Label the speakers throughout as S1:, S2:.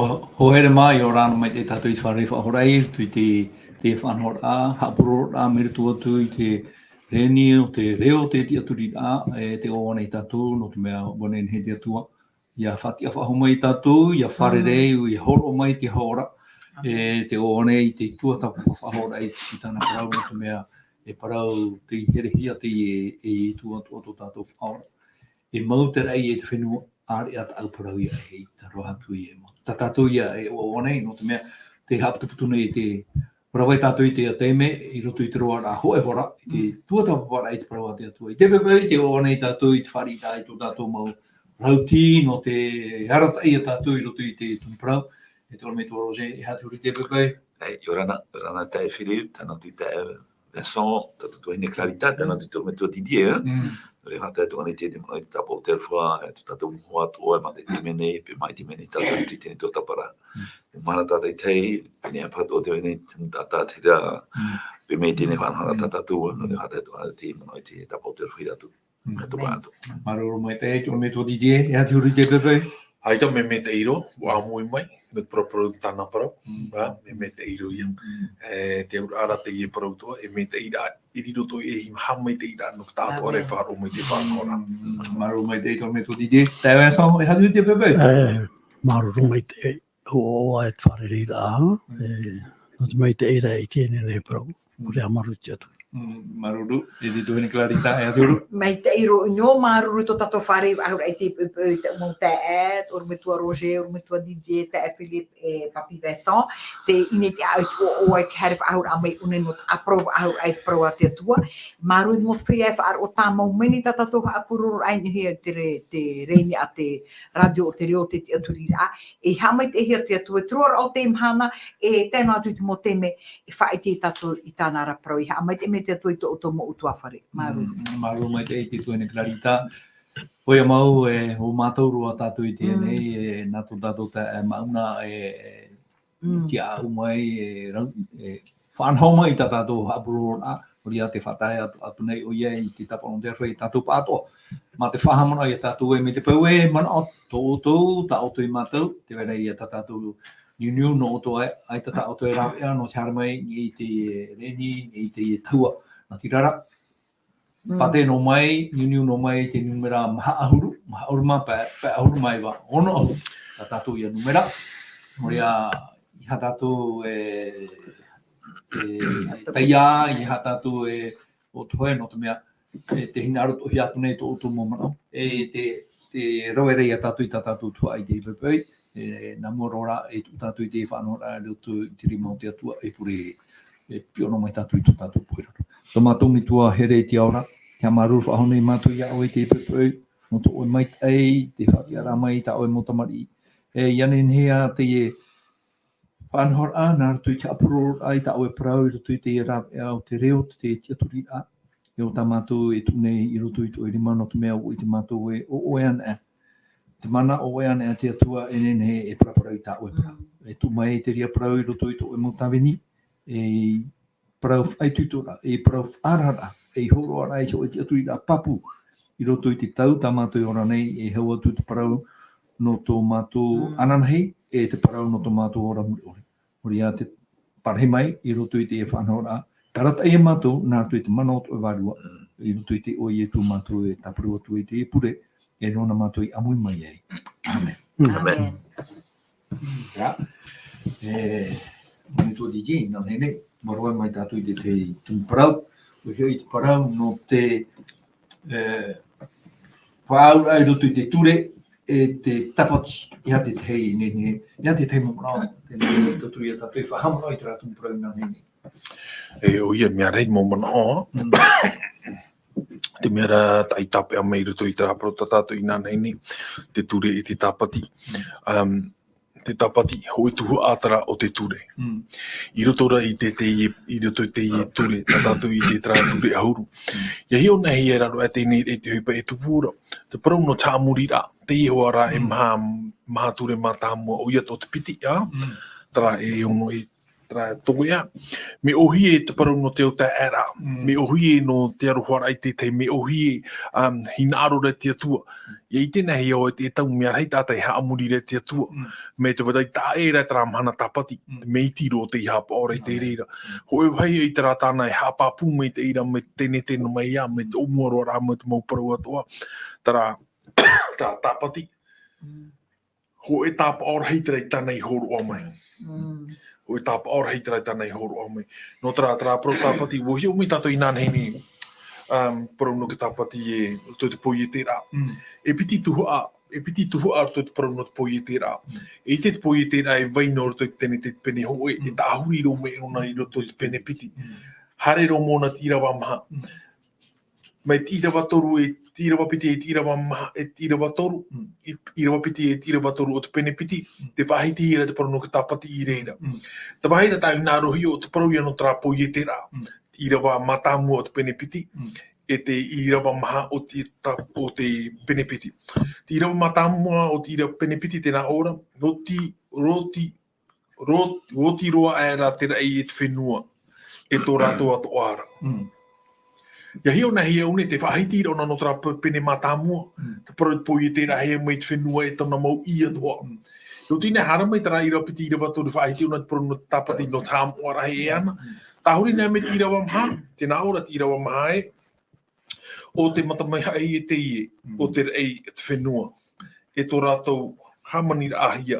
S1: Ho here mai o rāna mai te tātou i whare whahorai, tui te whanhora, hapuro rā mere tua tui te reni o te reo te tia turi rā, te o nei tātou, no te mea wane he te atua. Ia whatia whahomai tātou, ia whare rei, ia horo mai te hora, te o nei te tuata whahorai i tāna parau, no te mea e parau te herehia te e tuatua tō tātou whahora. E mau te rei e te whenua, are ata au parau ia e taro hatu i e mau. Ta tātou ia e o nei, no te mea, te haputuputuna i te parawai tātou i te ateme, i roto i te roa rā hoe hora, i te tuata whara i te parawa te atua. I te pepe, te o nei tātou i te whari tā i tō tātou mau rauti, no te harata i a tātou i roto i te tūmparau. E te orme tō Roger, e hatu i te pepe.
S2: Io rana tae Philippe, tana tu tae Vincent, tatu tu hine clarita, tana tu tō me tō Didier, le hata tu ane te mo te tapo tel fois, tu tatu mua to e ma te mene, pe mai te mene tatu te tini tō tapara. Mana tata tei, pene apat o te mene tata te da, pe mei tine whanhara tata tu, no le hata tu ane te mo te tapo tel fois tu.
S1: Maroro mai te, tō me tō Didier, e hatu i te pepe.
S3: Haita me me te iro, wa mui mai, me proprio tana parau, me te iro ia. Te ara te i parau toa, e me te ira, i riro to e hamai te ira, no tātou are wharo mai te whakora.
S1: Maroro mai te, tō me tō Didier. Te Vincent, e hatu i te pepe.
S4: Maroro mai te, o e te whare rira, no te mai te ira i tēne nei parau, ure amaru te atu.
S1: Maruru, e te tuhene clarita, e aturu.
S5: Mai te iro nyo maruru to tato whare ahura i te mong te e, or me tua Roger, or me tua DJ, te e Philippe e Papi Vincent, te ine te au o ai te harif ahura amai une no te aprova ahura ai te parawa te atua. Maruru mo te whia e whaar o tā mau meni ta tato apururu ai ni hea te reini a te radio o te reo te aturi rā. E hamai te hea te atua, truar o te imhana, e tēnā atu te mo teme, e whae te tato i tāna ra parau. E hamai te me te atua i tō mo utua whare. Maru.
S1: Maru mai te tuhene clarita. Hoi mau e o mātauru a tātou i tēnei, e nā tō tātou te mauna e tia au mai, e whanhau mai tā tātou hapuro rā, ori a te whatae atu nei o ia i te tapano te arwhai tātou pātoa. Mā te whahamana i a tātou e me te pau e mana o tō tā oto i mātou, te wera i a tātou niu no oto ai tata oto e rāwea no te haramai ni te reni, ni te taua. Nā tirara, pate no mai, niu no mai te numera maha ahuru ma pa ahuru mai wa, ono ahu, tā tātou i a numera. Moria, i ha tātou taia, i ha tātou o toe no te mea, te hinaru tohi atu nei tō oto mō manau. Te rauerei a tātou i tā tātou tua i te ipepei. Nā morora e tātou i te whanora e reutu i te rimau te atua e pure e piono mai tātou i tō tātou poiraro. Tō mātou mi tua here i te aora, te amaruru whahone i mātou i au e te pepeu, no tō oi mai tei, te whatiara mai tā oi motamari. Ianen hea te e whanhora nā ratu i te apuroro ai tā oi parau i ratu i te rāwea o te reo te tiaturi a. E o tā mātou e tūnei i ratu i tō i rima no te mea o i te mātou e o oean e. Te mana o ean e te atua e nene e praparau i tā oe parau. E tu mai te ria parau i roto i tō e motawini, e parau whaitutora, e parau wharara, e horo ara e so e te atu i rā papu, i roto i te tau tā mātou i ora nei, e hau atu te parau no tō mātou ananahi, e te parau no tō mātou ora muri ore. Ori a te parahi mai, i roto i te e whanhora, karata e mātou, nā tu i te mana o tō e wārua, i roto i te oi e tū mātou e taparu atu i te e pure, e rona mātou i amui mai ei. Amen.
S2: Amen.
S1: Ja. Mani tō DJ, nā hene, marua mai tātou i te tūmparau, o heo i te parau no te whaau ai roto i te ture, e te tapati, ia te tei nene, ia te tei mōrau, tēnei tātou i a tātou i whahamana i te rā tūmparau nā hene.
S3: O ia mea rei mō mana o, te mera tai tape a mei ruto i te raparo tātou i nānei ni, te ture i te tapati. Te tapati hoi tuhu ātara o te ture. I roto ra i roto i te ture, tātou i te tra ture ahuru. Ia hio nahi e raro e tēnei e te huipa e tupura. Te parau no tā muri rā, te iho ara e maha ture mā tā mua o ia tō te piti, Tara e ono e tra toia me ohi e te parau no te o te era me ohi e no te arohara i te me ohi hina aro re te atua e i tēnā hi o te tau mea rei tātai haamuri re te atua me te wadai tā e re tara mana tapati me i tiro te hapa o re te reira ho e vai i tera tāna e hapapu me te ira me tēne tēnu mai ia me te omuaro rā me te mau parau atoa tara tapati ho e tāpa ora heitera i tāna i horu o mai. Ho e tāpa ora heitera i tāna i horu o mai. No tara pro tāpati, wo hiu mi tātou i nānei ni parau no ke tāpati e tō te poi e tērā. E piti tuhu a tō te parau no te poi e tērā. E te poi e tērā e vaina o tō tēne te pene hoe, e tā ahuri ro me ona i roto te pene piti. Hare ro mōna tīrawa maha. Mai tīrawa toru e tīrawa piti e tīrawa maha e tīrawa toru. Irawa piti e tīrawa toru o te pene piti. Te whahiti ira te parau no ke tāpati i reira. Te wahira tā i nā rohi o te parau ia no tara poi e tērā. Irawa matamua o te pene piti. E te irawa maha o te pene piti. Te irawa matamua o te irawa pene piti tēnā ora. Roti roa e rā te rei e te whenua. E tō rātou ato ara. Ia hio na hia une te whahiti ira ona no tara pene matamua. Te parau poi e tērā hea mai te whenua e tona mau ia toa. Io tine hara mai tara ira piti ira watoru whahiti ona te parau no tapati no tāmu ara he ana. Tahuri nea me te irawa maha. Tēnā ora te irawa maha e. O te matamai hai e te ie. O te rei e te whenua. E tō rātou hamani ra ahia.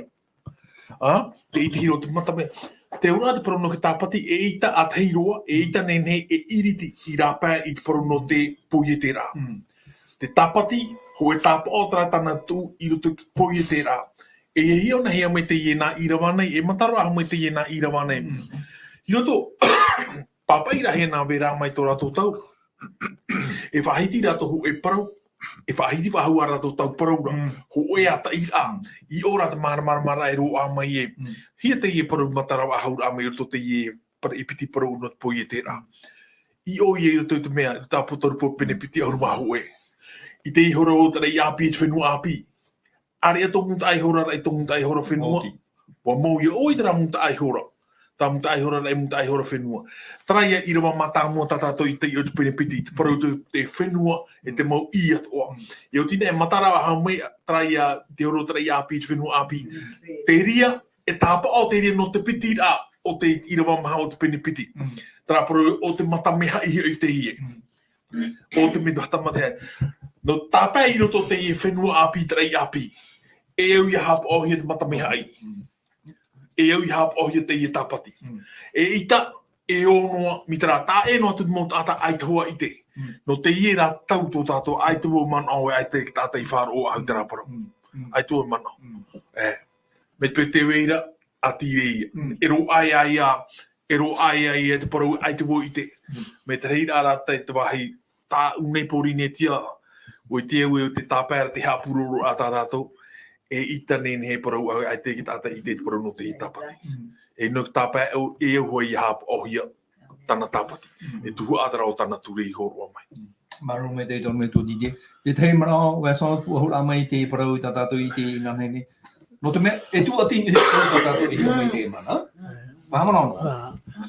S3: Te iti hiro te matamai. Te ora te parau no ke tāpati e ita a teiroa, e ita nene e iriti i rāpā i te parau no te poi e tērā. Te tāpati, ho e tāpa o tana tū i roto ki poi e tērā. E hia na hea mai te ie nā irawa nei, e mataro aha mai te ie nā irawa nei. I roto, papaira hea nā vera mai tō rātou tau. E whahiti rātou ho e parau, e whahiti wahau a rātou tau paraura. Ho e ata i rā, i ora te mara e roa mai e. Hia te ie parau matarawa haura a mai roto te ie e piti parau no te poi e tērā. I o ie roto te mea, tā potaru po pene piti auru mahu e. I te ihora o tara i api e te whenua api. Are ato munta aihora rai to munta aihora whenua. Wa mau ia oi tara munta aihora. Tā munta aihora rai munta aihora whenua. Tara ia i rawa matāmua tātātou i te i o te pene piti. Te parau te whenua e te mau i atoa. I o tine e matarawa ha mai tara ia te horo tara i api e te whenua api. Te ria e tāpa o te ria no te piti rā o te irawa maha o te pene piti. Tara paru o te matameha i te ie. O te matameha. No tāpa i roto te ie whenua api tara i api. E au i hapa o hia te matameha ai. E au i hapa o hia te ie tāpati. E ita e onoa mi tara tā e noa tu mō tāta aitaua i te. No te ie rā tau tō tātou aitaua mana o e aite ki tātai whāro o au te rāparau. Aitaua mana. Me te te weira a tire ia. E ro ai ai e te parau aitaua i te. Me te reira rata e te wahi tā unei pori ne tia. O i te au e te tāpēra te hapuroro a tā rātou. E ita nene he parau au ai te ki tātai i te parau no te i tāpati. E no ki tāpē e au hoi i hapa o hia tana tāpati. E tuhu atara o tana ture i horua mai.
S1: Maro me te tono me tō dide. Te tei mana o e sāna pua hura mai te parau i tātātou i te inanene. No te mea, e tu ati ni te parau tātātou i mai te mana. Mahamana ono.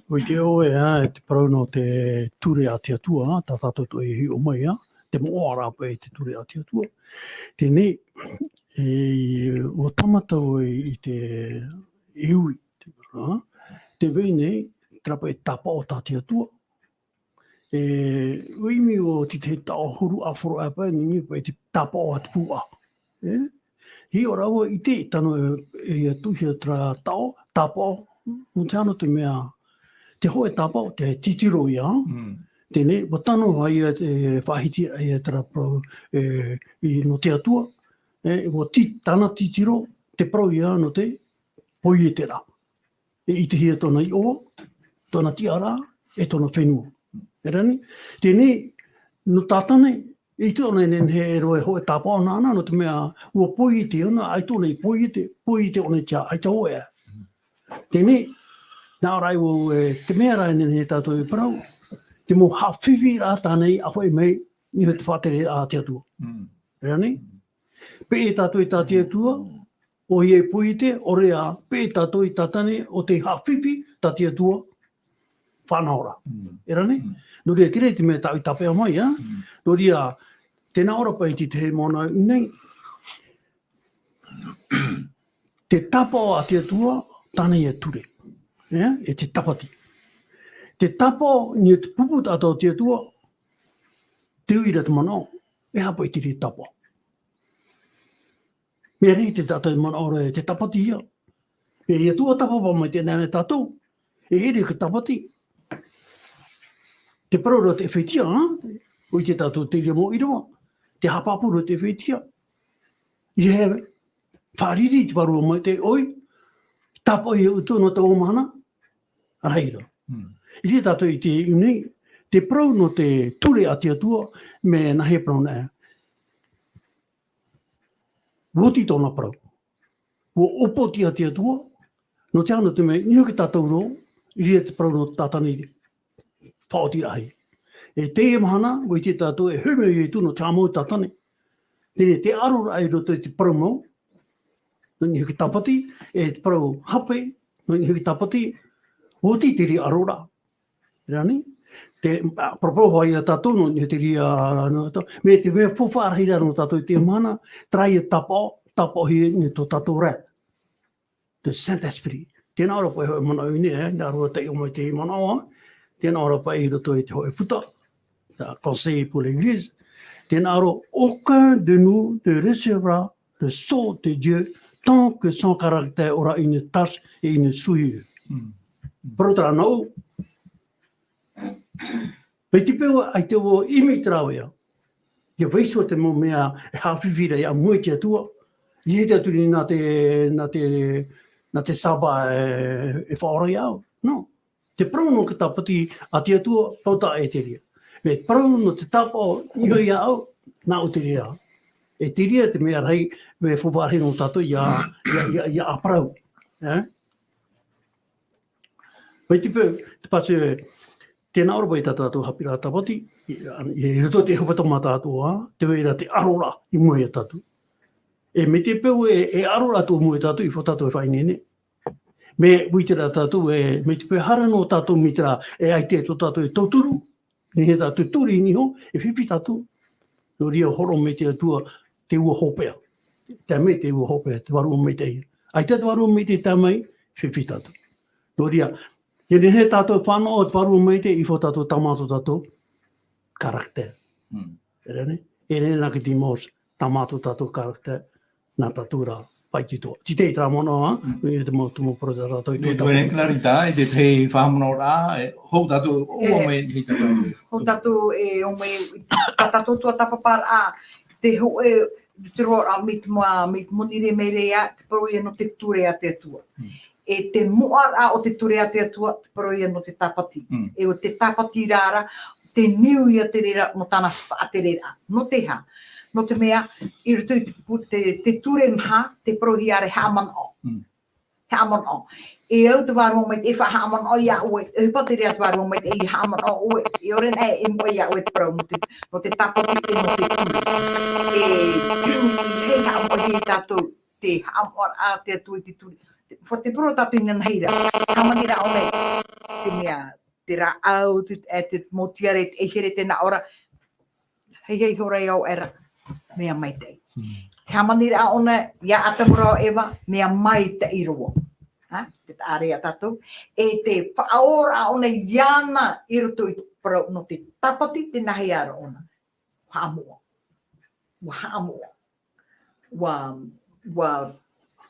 S4: O te oe e te parau no te ture a te atua, tātātou to e hi o mai a. Te moa rāpa e te ture a te atua. Tēnei, o tamata i te iui, te vei nei, trapa e tapa o tāti atua. Uimi o te tau huru a whoro apa, ni e te tapa o atu pua. Hi o rawa i te tano e tuhia tra tau, tapa o, no te ano te mea, te hoe tapa o te titiro ia, tēnei, wa tano hai e whahiti e tara pro i no te atua, wa tāna titiro, te pro ia no te poi e tērā. I te hia tōna i oa, tōna tiara, e tōna whenua. Erani? Tēnei, no tātane, i tōna he roe hoe tāpao nāna, no te mea, ua poi e te ona, ai tōna i poi e te ona tia, ai ta hoe. Tēnei, nā rai o te mea rai nene he tātou i parau, te mo hawhiwi rā tānei a hoi mei ni hoi te whātere a te atua. Erani? Pe e tātou i tā te atua, O i e puite, o rea pē tātou I tatane o te hawhiwhi ta te atua whanaora. Era ne? No rea tire te mea tau I tapea mai, no rea tēnā ora pai te te mona unei. Te tapa o a te atua, tāna I a ture. E te tapati. Te tapa o ni te pupu tātou te atua, te uira te mana o, e hapa I te re tapa. Mea rei te tātou mana ora e te tapati ia. E ia tua tapa pa mai tēnā me tātou, e here ka tapati. Te paraura te whaitia, o I te tātou te rea mo irawa, te hapapura te whaitia. I he whariri te parua mai te oi, tapa I utu no te omana, araira. I rea tātou I te unei, te parau no te ture a te atua, me na he parau na e. Woti tōna parau. Wo opoti a te atua, no te ano te mea, niho ki tātou ro, I rea te parau no tātani whaoti rahi. E te e mahana, o I te tātou e hume I tūno tāmau tātani. Tēne te aro rai roto I te parau mau, no niho ki tapati, e te parau hape, no niho ki tapati, woti te ri arora. Rani? Te propoho ai a tātou, no niho te ri me te mea whawharahira no tātou I te mahana, trai e tapa hi ni tō tātou rat. The Saint-Esprit. Tēnā ora pai hoi mana uni, nā rua te o mai te mana oa. Tēnā ora pai roto I te hoi puta, la conseil pour l'Église. Tēnā ora, aucun de nous ne recevra le sceau de Dieu tant que son caractère aura une tache et une souillure. Protara nau. Pei te peo ai te o imi trawea. Ia weiso te mo mea e hawhiwhira I a mui te atua. I te aturi na te saba e whaorai au. No. Te parau no ka tapati a te atua pauta e te rea. Me parau no te tapa o niho I au, nā o te rea. E te rea te mea rei me whawhare no tātou I a parau. Pei te pēu, te pasu tēnā ora pai tātou hapira tapati, I roto te hupata mā tātou, te weira te arora I mua e tātou. E me te pēu e arora tō mua e tātou I whatātou e whainene. Me witera tātou me te pēu hara no tātou mitera e ai te tō tātou e tauturu, ni he tātou turi niho, e whiwhi tātou. No ria horo me te atua te ua hopea. Te me te ua hopea, te waru me te ia. Ai te waru me te tamai, whiwhi tātou. No ria, e he tātou whanau o te waru me te I wha tātou tamato tātou karakter. Erene? Erene nā ki ti mos tamato tātou karakter nā tātou rā pai ki toa. Ti te I tā mono, e te mo poro tā rātou I
S1: Me
S4: tō
S1: tue ne clarita, e te te whahamana o rā, hou tātou o mai ni tātou.
S5: Ho tātou e o mai, tātou tua tapapara a, te ho e, te roa mit monire me rea, te paroia no te ture a te atua. E te moara o te ture a te atua, te paroia no te tapati. E o te tapati rara, te niu ia te rera no tāna whaaterera, no te ha. No te mea, I rutu te ture mha, te prohi are haman o. Haman o. E au te waru mai te haman o ia oe, e hupa te rea te waru mai te haman o oe. E oren e mo ia oe te prau, no te tapati e no te ture. E hei hamo hei tātou, te hamor a te atu I te ture. Fo te pro tātou I nheira, hamanira o nei, te mea, te ra au, te motiare, e here te na ora, hei hora I au era. Mea mai tei. Te hamanira ona, ia atamura o ewa, mea mai te iroa. Te tārea tātou. E te whaora ona iana I roto I parau no te tapati, te nahi ara ona. Whaamua. Whaamua.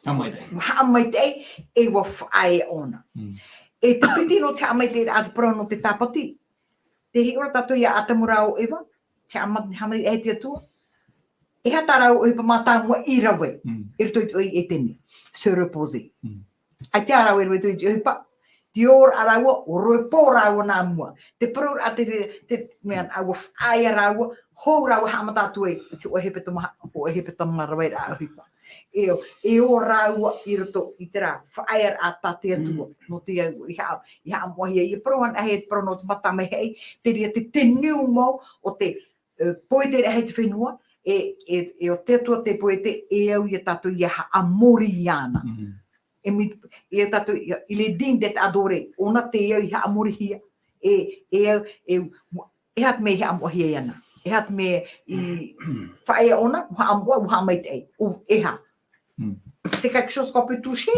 S5: Whaamai tei, e wa whae ona. E te piti no te amai tei a te parau no te tapati. Te hi ora tātou ia atamura o ewa, te hamanira e te atua. E hatarau o hipa mātāngua I rawe, I roto I e tene, se reposi. Ai te arau e roto I hipa, te ora araua, o roe pōraua nā mua. Te parau a te mean aua whae araua, hou raua hamatātu e, te o hipa tamaha rawe rā hipa. E o raua I roto I te rā, whae a tā te atua, no te au, I hao mohi e paruan a he te parau no te matame hei, te ria te niu mau o te poetere hei te whenua, e o te atua te poete e au ia tātou ia haamori ana. E tātou i le din te adore, ona te iau i haamori hia, e hat me haamohi ana. E hat me i whae ona, haamoa, haamai te ei, e ha. C'est quelque chose qu'on peut toucher?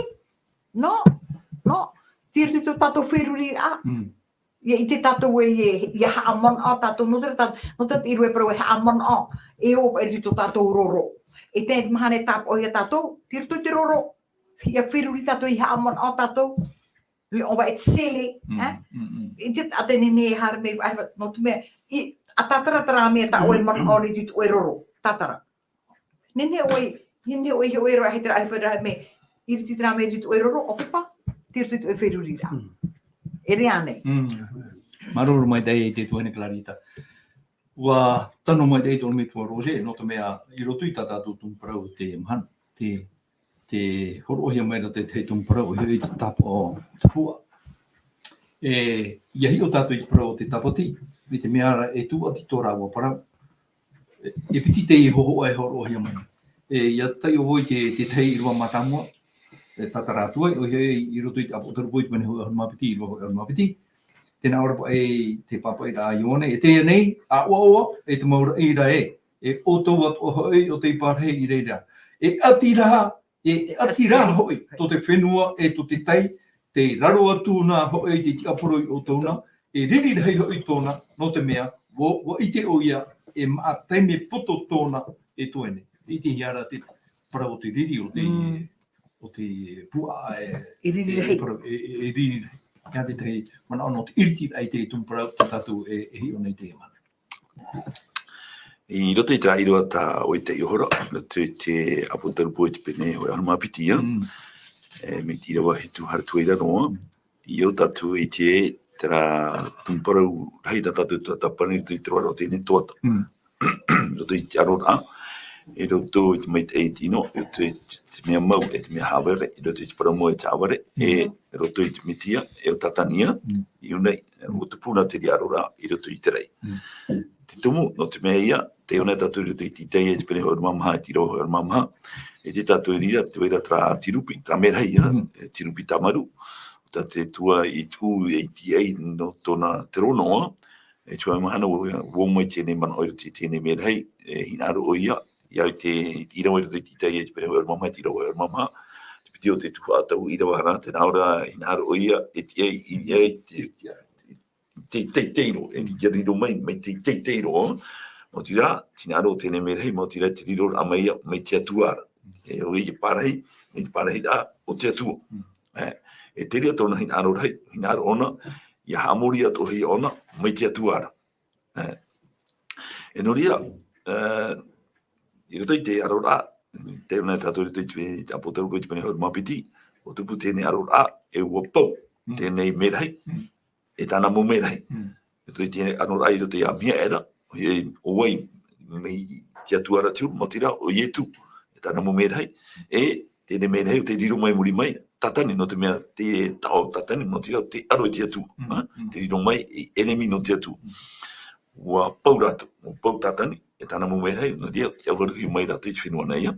S5: Non, non. Tire te tātou wheruri a. I te tātou i haamon o tātou, no te irue pero e haamon o. E o e rito tātou roro. E te mahane tāpo i a tātou, tire te roro. Ia wheruri tātou i haamon o tātou. Le oba et sele. I te atene ne har me, no te mea, a tātara mea tā oe man o rito oe roro. Tātara. Nene oi oi ro hitra ai para me ir ti tra me dit oiro o papa tir tu e ferurira eriane
S1: maruru mai dai te tu ne clarita wa tano mai dai to me tu roje no to mea i rotu i tata tu prau te man te horo hi mai te tu prau hi te tapo te pua e ia hi o tatu i prau te tapoti ni te mea e tu ati tora wa para e piti te ho ai horo hi mai ia tai o voi te tei rua matamua e tataratua o he i roto i te apotaru poi mene ho mapiti ho mapiti tena ora e te papa i da ione e te nei a oa e te maura i da e o to wat o te parhe i reira e atira hoi to te whenua e to te tei te raro atu na hoi te aporo i o tona e riri rei hoi tona no te mea wo i te oia e maa teime poto tona e toene i te hiara te para o te riri o te pua
S5: e riri rei
S1: e riri ia te tei mana ono te iriti ai te tumpara te tatu e hi o nei te mana.
S2: I roto i tra iroa tā o i te ihora, roto i te apotaru po i te pene o e anuma pitia, me te irawa he tu haratu eira noa, i o tatu i te tera tumparau rai tatu tapani roto i te roa o te ne toata. Roto i te arora, e roto i te mai te eitino, roto i te mea mau e te mea hawere, e roto i te paramo e te hawere, e roto i te mitia, e o tatania, i unei, o te puna te arora, i roto i te rei. Te tumu, no te mea ia, te ona tatu i roto i te tei e te pene hoi mamaha, e te roho hoi mamaha, e te tatu i rira, te weira tra tirupi, tra merhai, tirupi tamaru, ta te tua i tu e ti ei no tona te ronoa, e tua mahana wo mai tēnei mana oiro te tēnei merhai, e hinaro o ia, iau te irawa i roto i te tei e te pene hoi mamaha, te roho hoi mamaha, te piti o te tuha atau irawa hana, te naura hinaro o ia, e ti ei, i ei te teiro, e ti riro mai te teiro, mo tira, tinaro tēnei merhei, mo tira te riro amaia, mai te atuara, e o i te parahi da, o te atua. E te rea tōna hinaro rai, hinaro ona, i hamori ato hei ona, mai te atuara. E no ria, i roto i te arora, te una tato rito i te apotaru ko i te pene hau mapiti, o tupu tēnei arora, e ua pau, tēnei merhei, e tāna mo merhei. E toi tēnei arora i roto i a mia era, o wai, mei te atuara tiu, mo tira, o ietu, e tāna mo merhei, e tēnei merhei, te riro mai muri mai, tatani no te mea te tau tatani, mo tira, te aro i te atu, te riro mai, enemi no te atu. Ua pau rato, o pau tatani, e tāna mo merhei, no dia, te awaruhi mai rato i te whenua nei,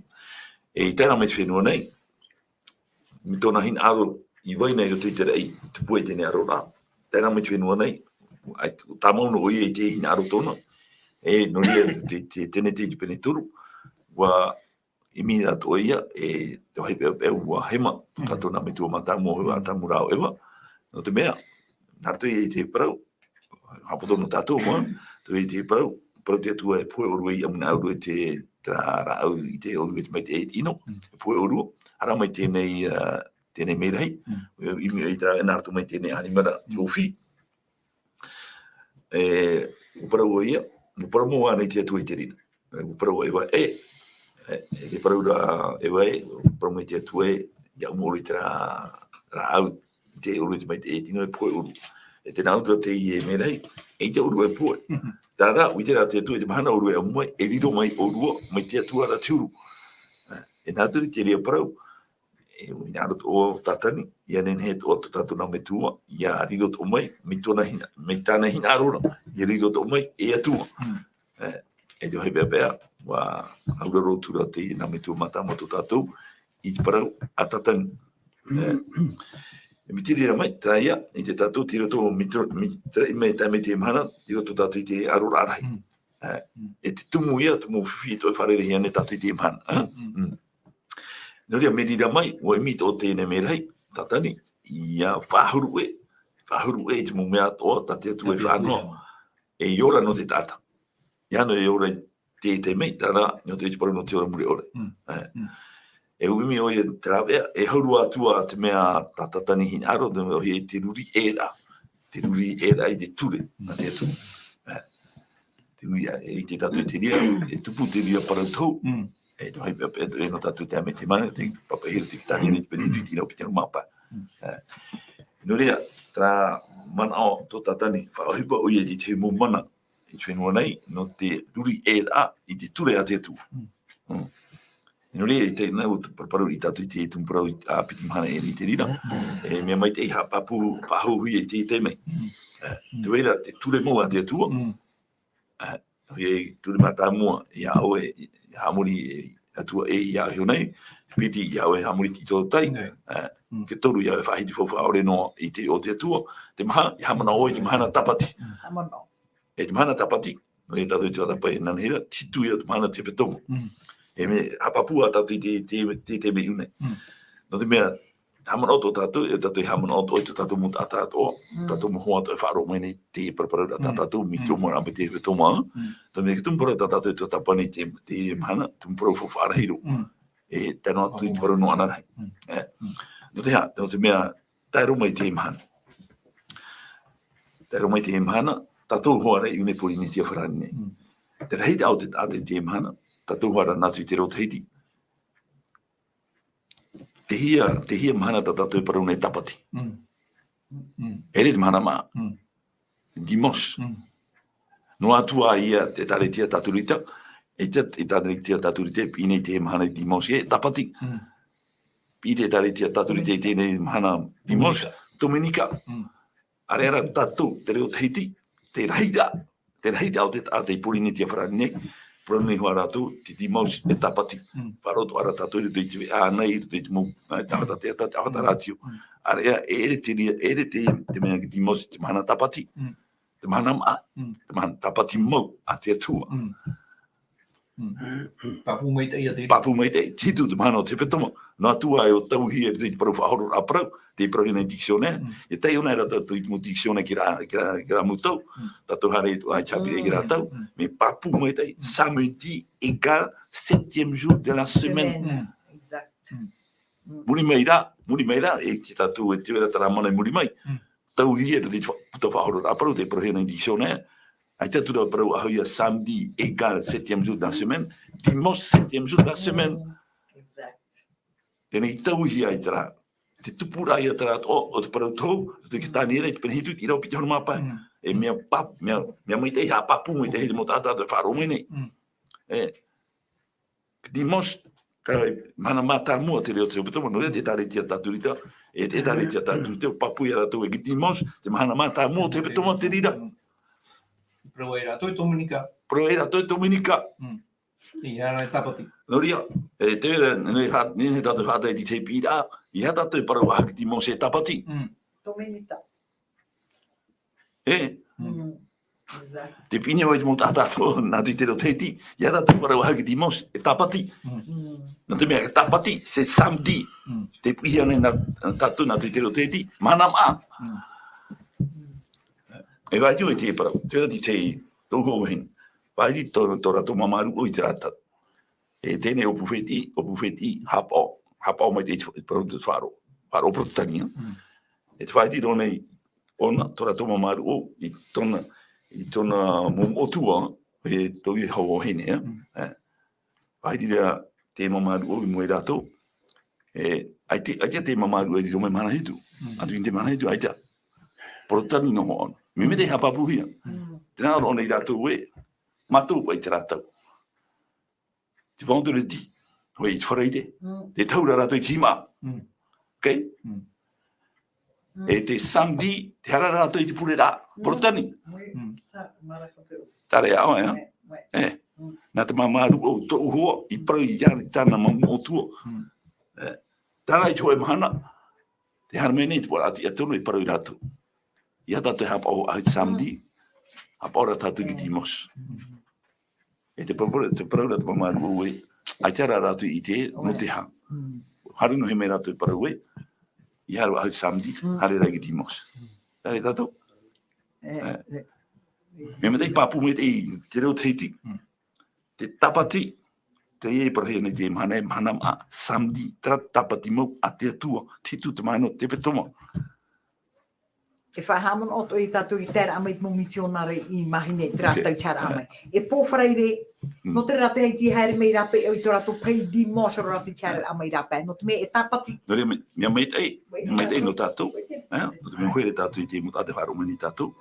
S2: e i tēnā mai te whenua nei, mi tōna hin aro i vai nei roto i te rei, te pue tēnei aro rā, tēnā mai te whenua nei, tā mauna o ia i te hin aro tōna, e no ria tēnei te pene turu, ua i mi rato o ia, e te wahi peo ua hema, tato nā me tua matamu o a tamu rao ewa, no te mea, nārtu i te parau, hapoto no tātou mua, tu i te parau te atua e pue orua i amuna auru e te rao i te orua i te mai te eitino, e pue orua, hara mai tēnei merei, i mi i tā nārtu mai tēnei animara i ofi, uparau o ia, uparau mua nei te atua i te rina, uparau ewa e te parau ra ewa uparau mai te atua e, ia umori te rao i te orua i te mai te eitino e pue orua. E te nauta te i e merei, e te orua e pue. Tāra, ui te rā te atua, e te mahana orua e amua, e riro mai orua, mai te atua ra tiuru. E nāturi te rea parau, e ui nārot o tatani, ia nenhe o tatu nā me tua, ia riro to mai, me tāna hina arora, ia riro to mai, e atua. E te hoi pēpea, wa auraro tura te na me tu mata mo tu tatu I te parau atatani. E mi tiri ra mai, traia, I te tatu tira tō me tame te mana, tira tō tatu I te arorarai. E te tumu ia, tumu whiwhi tō e wharere hia ne tatu I te mana. Noria me rira mai, o e mi tō tēne me rei, tatani, ia whahuru e te mo mea toa, tate atu e whanua, e iora no te tata. Ia no e iora te mei, tara, no te parau no te ora muri ore. E uimi o e trawea, e hauru atua te mea tatatani hin aro, o he te ruri era I te ture, na te atu. Te ruri I te tatu te ria, e tupu te ria parau tau, e te haipea Pedro e no tatu te ame te mana, te papahira te kitani, ne te peri riti nau pita humapa. No rea, tra mana o tō tatani, whaohipa o ia te mo mana, I te whenua nei, no te ruri era I te ture a te atu. No rea, te nau parau I tatu I te tumparau a piti mahana e ni te rira. E mea mai te iha papu whahuhui e te mei. Te weira, te ture mo a te atua. E ture mata mua I au e hamuri atua e I au nei. Piti I au e hamuri ti tō tai. Ke toru I au e whahiti fōwha aore no I te o te atua. Te maha, I hamana o I te mahana tapati. E te mahana tapati, no e tatu I te atapai e nanhira, titu I te mahana te petomo. E me hapapua tatu I te me une. No te mea, hamana o tō tatu, e tatu I hamana o tō I te tatu mo tātātoa, tatu mo hoa tō e wharo mene te paraparau a tātātou, mi tō mo rampe te tō maa. Tā mea ki tūmparau tātātou I tō tapani te mahana, tūmparau fo whārahiro. E tēnā atu I te parau no anarai. No te mea, tai roma I te mahana. Tai roma I te mahana, tātou hoa rei une pori ni tia wharani nei. Te reiti au te mahana, tātou hara nātu I te rau teiti. Te hia mahana tātou parau nei tapati. Ere te mahana maa. Dimos. No atua ia te taretia tāturita, e te taretia tāturita, pine te mahana dimos e tapati. I te taretia tāturita I te mahana dimos, Dominika. Are ara tātou te rau teiti, te raida au te puri ni tia wharani nei. Prone hoa rātou, te dimos e tapati. Paroto ara tātou I te te ānei, I te te mou, tāwata te awhata rātio. Area, ere te mea ki dimos, te mahana tapati. Te mahana maa, te mahana tapati mau, a te atua.
S1: Papu mai te ia te.
S2: Papu mai te, titu te mahana o te petoma. No atua e o tau hi e te parau whahoro a parau, te parau hina dictionnaire. E tei ona era tātou I mo dictionnaire ki rā mutau. Tātou hare I ai chapire ki rā tau. Me papu mai te, samedi égale 7e jour de la semaine.
S5: Exact.
S2: Muri mai rā, e ki tātou e te wera tara mana muri mai. Tau hi e te puta whahoro a parau, te parau hina dictionnaire. Ai tātou rā parau ahuia samedi égale 7e jour de la semaine. Dimanche 7e jour de la semaine. Tēnei tauhi ai tara. Te tupura ai tara o te parau tau, te ki tāni ere, te penehitu I rau piti honu māpai. E mea mai te iha papu mai te hei mo tātātou e wharo mene. Dimos, kai mana mātar mua te reo te reo petoma, no ea te tāre tia tāturita, e te tāre tia tāturita, papu I rātou e ki dimos, te mana mātar mua te petoma te rira.
S1: Pro e rātou I Dominika.
S2: Pro e rātou I Dominika.
S1: I hara I tapati.
S2: No ria, e te ora, nene tātou hātai ti te pira, I ha tātou parau aha ki dimos e tapati.
S5: Dominika. Exact.
S2: Te pini o te mo tātātou, nā tui te reo teiti, I ha tātou parau aha ki dimos e tapati. No te mea ka tapati, se samedi, te pihi ane nā tātou nā tui te reo teiti, mana maa. E vai tu e te parau, te ora ti te tōko wahin. Vai ti tō rato mamaru o I te rata. E tēne o pufeti, hapao mai te parau te wharo protestania. E te vai ti ronei, ona, tō rato mamaru o, I tōna momotua, e tō I hau o hene. Vai ti rea te mamaru o I moe rato. Ai te mamaru e di rome mana hitu. Atu I te mana hitu, ai te protestani no hoon. Me me te hapapuhia. Tēnā ronei rato e, matou pai te rātau. Te vendredi, hoi te whareide, te taura rātou I tima. Ok? E te samedi, te hara rātou I te pure rā, porotani. Tare ao, ea? Nā te mamaru o tō hoa, I parau I iari tāna mamu o tua. Tāna I toi mahana, te haramene te wala ati atono I parau I rātou. Ia tātou hapa o ahi samdi, hapa ora tātou ki timos. E te parau rata mamaru o e, ai tera rātou I te, no te ha. Haru no he me rātou I parau e, I haru ahi samdi, hare rai ki timos. Tāre tātou? Me matei papu me te reo teiti, te tapati, te e parahe nei te mahana ma samdi, tera tapati mau a te atua, titu te maino te petoma.
S5: E whahamon o to I tātou I tēra amai momitionare I mahine te rātou tēra amai. E pōwhareire, no te rātou hei ti haere mei rape o I tō rātou pei di mōsoro rātou tēra amai rape. No te me e tāpati.
S2: No rea mea meitei no tātou, no te mea huere tātou I te muta te wharo mani tātou,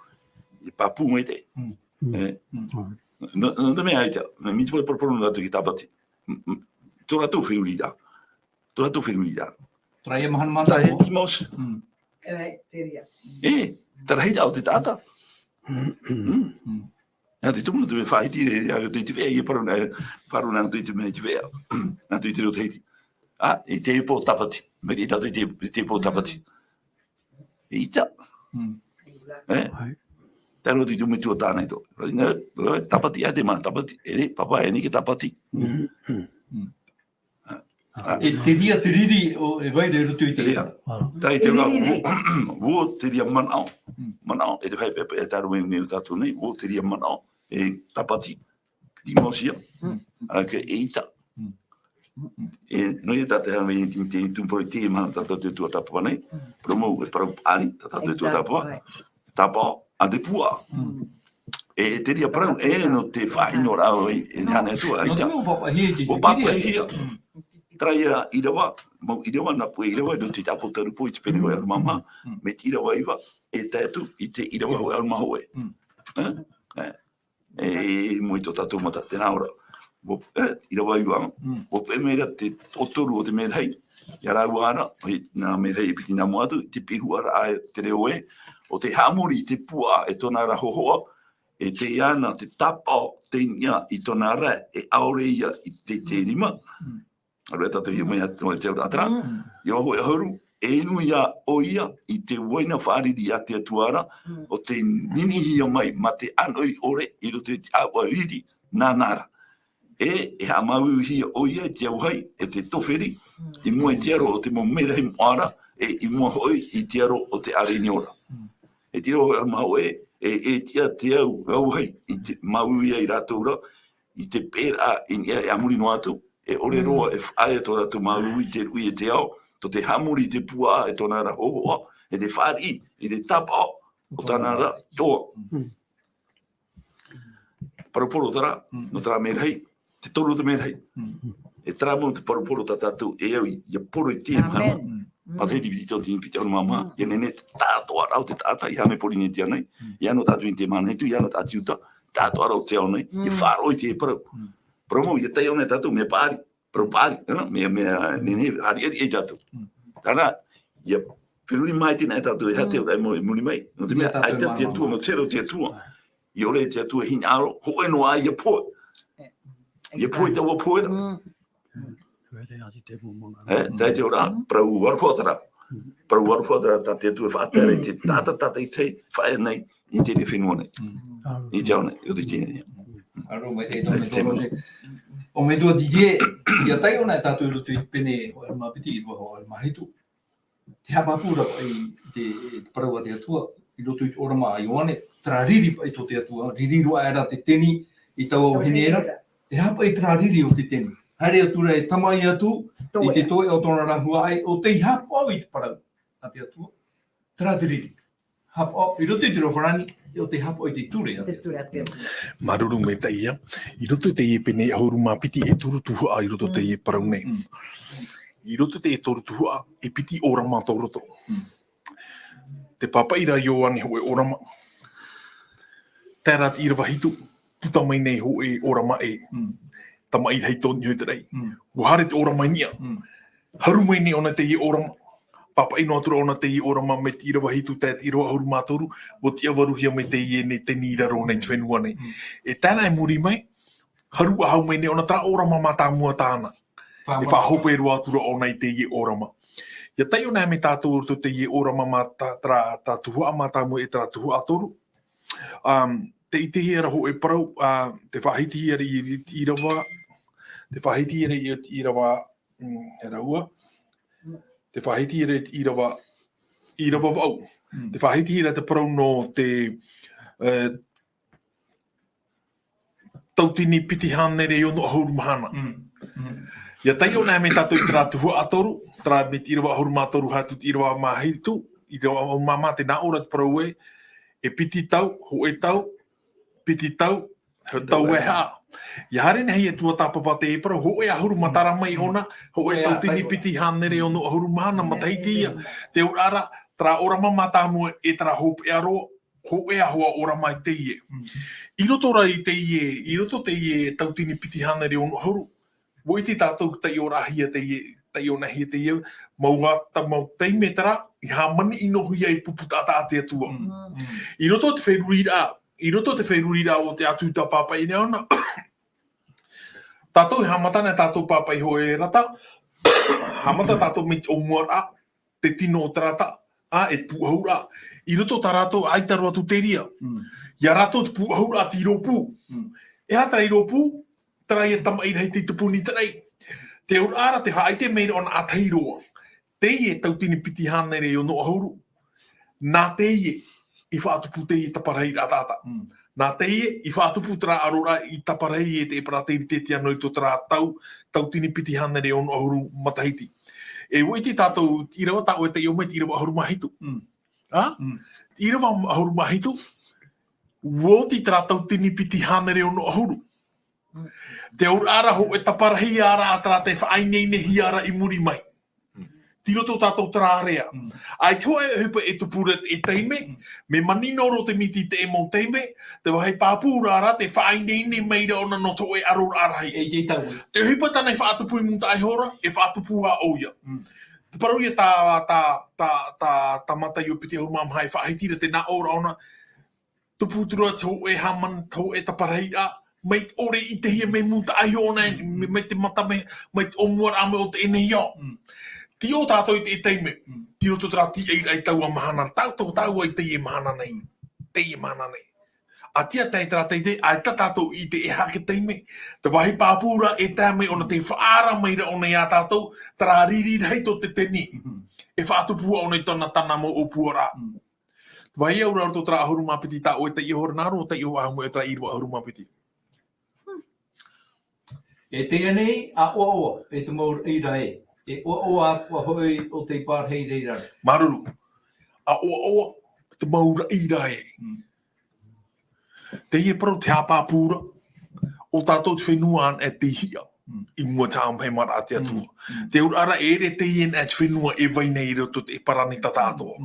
S2: I papu meitei. No te mea aitea, mi te pole porporo no tātou ki tāpati. Tō rātou whirurida. Tō rātou whirurida.
S1: Trai e mahana mata
S2: Tāhe
S1: o.
S2: timos.
S5: Te ria.
S2: Tara hei au te tāta. Nā te tumuna tu e whaiti re, nā te te wea I paru nā, wharu nā tu I te mea te wea. Nā tu I te reo teiti. I te e pō tapati. Me te tātou I te pō tapati. E ita. Tēro tu I tume tua tānei tō. Tapati a te mana tapati. E re, papa e ni ke tapati.
S1: E te ria te riri o e vai re rutu I te ria.
S2: Tai te rā, wo te ria manao. Manao, e te whai pepe e tāru e neu tātou nei, wo te ria manao. E tapati, limosia, ke e ita. E noi e tātou hana me te tumpoi te mana tātou te tua tapua nei, promou e parau pāri, tātou te tua tapua, tapao, a te pua. E te ria parau, e no te whai no rao e hana e tua,
S1: No te
S2: ita.
S1: mea o papa hia ki
S2: O papa e hia. Traia irawa, mau irawa na pue irawa, no te tapo tarupo I te pene hoi aru mama, me te irawa iwa, e tētu I te irawa hoi aru maho e. E moi tō tātou mata, tēnā ora. Irawa iwa, o pe mera te otoru o te merhei, ia rau ara, nā merhei e piti nā moatu, te pihu ara a te reo e, o te hamori I te pua e tōna ra hohoa, e te iana, te tapa, te nia I tōna ra, e aore ia I te rima, Arua tātou hia mai atu te aura atara. Ia hoi hauru, e inu ia o ia I te waina whaariri a te atuara, o te nini hia mai, ma te anoi ore, I roto te awa riri, nā nara. E ha mau hia o ia, te auhai, e te toferi, I mua I te aro o te mo mera he moara, e I mua hoi I te aro o te are ni ora. E tira hoi ar mau e tia te auhai, I te mau ia I rātoura, I te pēra I amuri no atu, e ore roa e whae tō ratu maui I te ui e te ao, tō te hamuri te pua e tōna ra hohoa, e te whaari, I te tapa o tāna ra toa. Paroporo tara, no tara merhei, te toru te merhei. E tara mo te paroporo ta tātou e au I poro I te mahana. Ma te piti tō tini piti aru mama, I nene te tātoa rau te tāta, I hame pori ne te anei, I ano tātou I te mana hetu, I ano tātiuta, tātoa rau te anei, I wharo I te parau. Promo ia tai ona tātou mea pāri, pro pāri, mea nene hari e tātou. Tāna, ia whiruri mai tina e tātou e hate o rai muri mai. No te mea, ai te atua, no tero te atua. I ore te atua hini aro, ho eno a ia poe. Ia poe taua poera. Tai te ora, prau waruwhatara. Prau waruwhatara tā te atua whātere, te tāta I tei, whae nei, I te re whenua nei. I te au nei, o te tēne.
S1: Aro mai te tōne tōroje. O me tua didie, ia tai ona e tātou rutu I pene o ar mapiti I waho ar mahitu. Te hapapura pa I te paraua te atua, I rutu I ora maa ioane, trariri pa I tō te atua, ririro era te teni I tau au hene era, e hapa I trariri o te teni. Hare atura e tamai atu, I te toe o tōna rahua ai, o te hapa au I te parau, a te atua, trariri. Hapa au, I rutu I te rofarani, o te hapa I te ture.
S5: Te ture a te
S3: Maruru me ta ia. I roto te ie pene hauru mapiti e turu tuhua I roto te ie parau nei. I roto te e toru tuhua e piti orama tō roto. Te papa ira ioane ho e orama. Tērat I rawa hitu, puta mai nei ho e orama e. Tama I hei tōni hoi te rei. Wahare te orama nia. Haru mai nei ona te ie orama. Papa ino atura ona te I orama me te irawa hitu tēt I roa huru mātoru, o te awaruhia me te I ne te nira ro nei te whenua nei. E tēnā e muri mai, Harua hau mai ne ona tra orama mata mua tāna. E whahope e rua atura o nei te ie orama. Ia tai o nei me tātou urto te ie orama mata tā tuhua mata mua e tra tuhua atoru. Te ite hera ho e parau, te whahiti hera i rawa, te whahiti hera i rawa, he raua, te whahiti hera i rawa vau. Te whahiti hera te parau no te tautini piti hanere i ono ahuru mahana. Ia tai o nei me tātou i tra tuhua atoru, tra me ti rawa ahuru mātoru hatu i rawa mahitu, i rawa ahuru mamā te nā ora te parau e piti tau, ho e tau, piti tau, he tau e haa. Ia hare nehi e tua tāpapa te e parau, ho e ahuru matara mai ona, ho e tau tini piti hanere ono ahuru mahana matahiti ia. Te urara, tra orama mata mua e tra hope e aroa, ho e ahua ora mai te ie. I roto rai te ie, i roto te ie tau tini piti hanere ono ahuru. Wo i te tātou tai o rahia te ie, tai o nahi te ie, mau teime tara, i ha mani i nohu ia i pupu tata te atua. I roto te whairurira o te atu ta papa i neona. Tātou i hamatana tātou papa i hoe rata. Hamata tātou me o muara, te tino o tarata, e puhaura. I roto ta rato aitaru atu te ria. Ia rato te puhaura ti ropu. E hata i ropu, tarai e tama i rei te tupuni tarai. Te urara te haite meira on atairoa. Te ie tautini piti hanere o no ahuru. Nā te ie i whaatupu te ie taparei rā tata. Nā te ie i whaatupu tra arora i taparei e te prateiri te tia noi to tra tautini piti hanere o no ahuru matahiti. E woi te tātou i rawa tāu e te iomai i rawa ahuru mahitu. I rawa ahuru mahitu, woti tra tautini piti hanere o no ahuru. Te urara ho e taparahi ara atra te whainei nehi ara i muri mai. Tiro tō tātou trārea. Ai toa e hupa e tupura e teime, me maninoro te miti te e mō teime, te wahai pāpūra ara te whainei ne meira ona no to e arur arahi. Te hupa tana e whaatupu i munta ai hora, e whaatupu a oia. Te parau ia tā mata i o piti au mamahai whaahitira te nā ora ona, tuputura tō e haman, tō e taparahi a, mai ore i te hia me munta ai ona, mai te mata me, mai te omuar ame o te ene ia. Ti o tātou i te teime, ti roto tra ti eira i taua mahana, tau ai te ie mahana nei, te ie mahana nei. A tia tei tra teite, ai ta tātou i te e hake teime, te wahi pāpūra e tāme ona te whaara meira ona i a tātou, tra riri rei to te teni, e whaatupua ona i tona tana mo o puara. Wahi au raro to tra ahuru mapiti tā o e te i hora naro o te i hoa ahamu e tra irua ahuru mapiti.
S1: E te anei, a oa, e te maur i rai. E oa a hoi o te pārhei reirare.
S3: Maruru, a oa, te maura i rai. Te ie parau te hapapura, o tātou te whenua an e te hia, i mua tāum hei mara te atua. Te urara ere te ien e te whenua e wainei roto te parani tatatoa.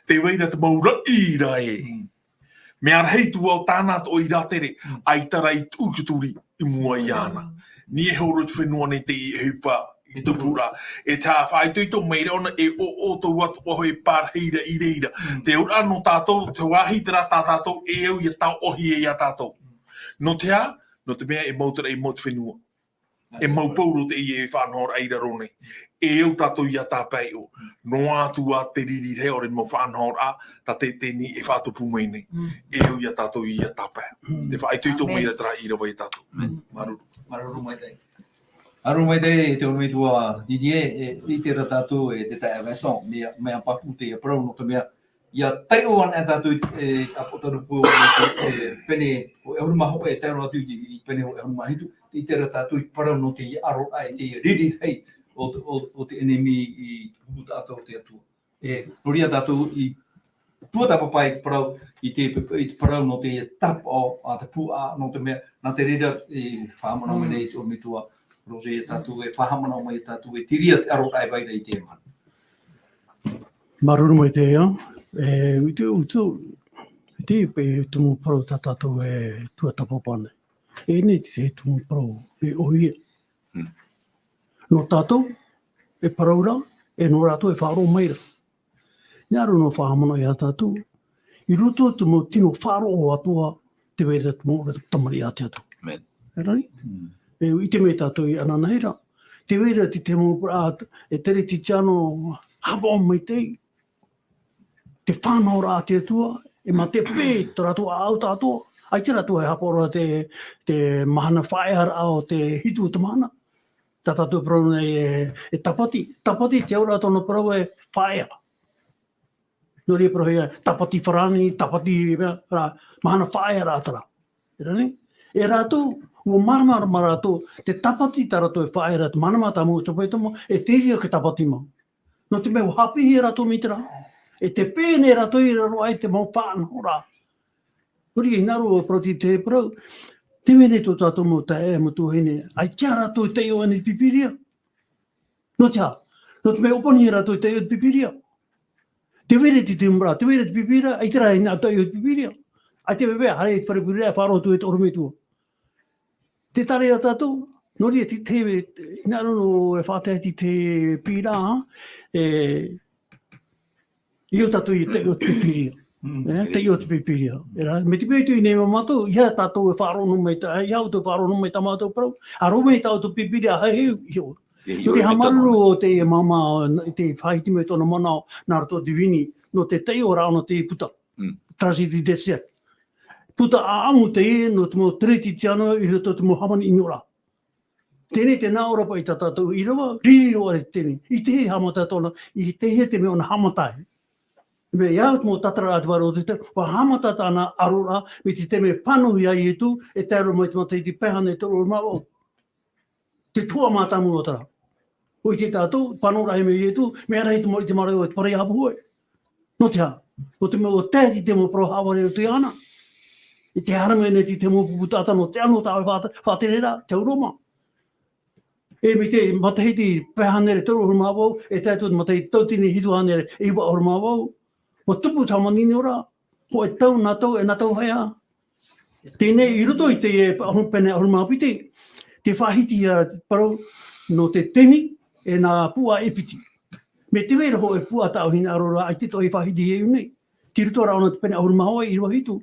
S3: Te weira te maura i rai. Me ara hei tua o tāna to i ratere, ai tara i tūkuturi i mua i ana. Ni e horo te whenua ne te i hupa i tupura. E tā whaituito meira ona e o tau atu oho e pārheira i reira. Te ura no tātou, te wahi tera tā tātou e au i a tau ohi e i a tātou. No te a, no te mea e mautara i mau te whenua. E mau pauro te i e whanhora eira rone. E au tātou i a tāpai o. No atu a te riri reo re mo whanhora a, ta te teni e whatupu mene. E au i a tātou i a tāpai. Te whaituito meira tera i rawa i tātou. Maruru.
S1: Maruru mai tei. Aru mai tei, te ormei tua Didier, i te ratatu e te tae Vincent, mea papu te parau no te mea, ia tai o ana tātou e apotarupu pene o e huruma hope e tēro atu i pene o e huruma hitu, i te ratatu i parau no te aro ai, te riri hei o te enemi i puputa ato te atua. E noria tātou i puata papai parau i te parau no te tap o a te pua no te mea, nā te rira i whaamana mene i te ormei tua Rose e tātou e whahamana mai tātou e tiria te aro ai vaira i te mana.
S4: Maruru mai te ea. I te pe tumu parau tā tātou e tua tapapane. E nei te tumu parau e ohi. No tātou e paraura, e no rātou e whaaro maira. Nāro no whahamana i a tātou. I roto te mo tino whaaro o atua te weira te mo tamari a te atu. Rani? E i te me tātou i ana nei rā. Te wera te te mo e tere ti tiano hapa o mai tei. Te whanau rā te atua, e ma te pē, te ratua au tātua. Ai te ratua e hapa ora te mahana whaeara au te hitu o te mahana. Tā tātua parau nei e tapati. Tapati te ora tono parau e whaeara. No rea parau e tapati wharani, tapati mahana whaeara atara. E rani? E rātou, ua marama rātou, te tapati tā rātou e whaeara, te manama tā mō chopai tomo, e te ria ke tapati mau. No te mea hapihi rātou mi te rā. E te pēne rātou i raro ai te mau whānau rā. Kuri i naru o proti te parau, te mene tō tātou mō ta e mutu hene, ai tia rātou te o ane pipiria. No tia, no te mea oponi rātou te o pipiria. Te were te mra, te were te pipiria, ai te rai nā te o pipiria. Ai te bebea, hare te wharepuria, whāro tu e te orometua. Te tare a tātou, nori e te naru no e whātea te pīrā, i o tātou i te o te pipiria. Te i o te pipiria. Me te pētu i nei mamātou, ia tātou e whārono mai, ia o te whārono mai tamātou parau, a rome i tātou te pipiria, hei heo. Nori hamaru o te mama, te whaiti me tōna mana, nā rato divini, no te tei o rāna te puta, tragedi desia. Puta a amu te e, no te mo treti tiano, i roto te mo hamani inora. Tēnei te nā ora pa i tātou i rawa, riri o are tēnei. I te he hamata tōna, i te he te me ona hamatai. Me iau te mo tatara atuara o te wa hamata tāna arora, me te me panuhi ai e tu, e te aro mai te matai te pehane te oro mawa. Te tua mātamu o tara. O i te tātou, panora he me i e tu, me ara i te mori te mara o te parei hapu hoi. No te ha. O te me o tēti te mo pro haware o te ana. I te harame ne te mo puputata no te anō tāwe whāterera, te uroma. E me te matahiti pehanere toru hori māwau, e tātou te matahiti tautini hitu hanere e iwa hori māwau. O tupu tamanini ora, ho e tau nā tau e nā tau haia. Tēnei i roto i te pene hori māpiti, te whahiti parau no te teni e nā pua epiti. Me te wera ho e pua tau hina arora, ai te toi whahiti e unei. Ti roto rao na te pene hori māwai i rua hitu.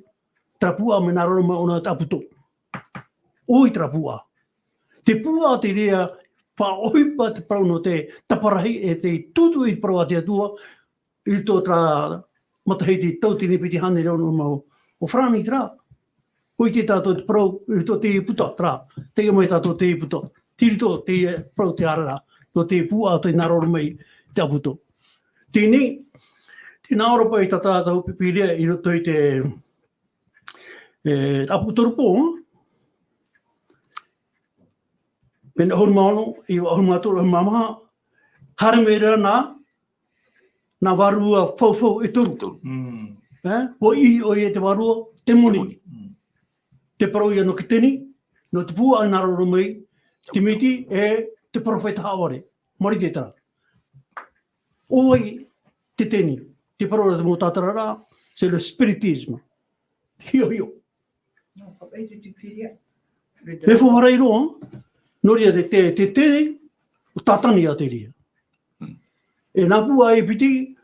S4: Trapua me nā roro mai ona taputo. Oi trapua. Te pua te rea whaoipa te parau no te taparahi e te tutu i parau a te atua i tō tra matahei te tautini piti hane reo no mau. O whrani tra. Hoi te tātou te parau i tō te puta tra. Te mai tātou te puta. Tirito te parau te arara. No te pua te nā roro mai te aputo. Tēnei, te nā ora i tā tātou pipiria i roto i te apu torupo, pene hori maono, i hori mātoro hori mamaha, hare me rea nā warua whau e toru. O i o i e te warua, te moni. Te parau ia no ki teni, no te pua nā roro mai, te miti e te profeta haware, mari te tara. Oi te teni, te parau te mo tātarara, c'est le spiritisme. Hio. E whawarai roa, nori a te tere, o tatani a te ria. E nā pua e piti,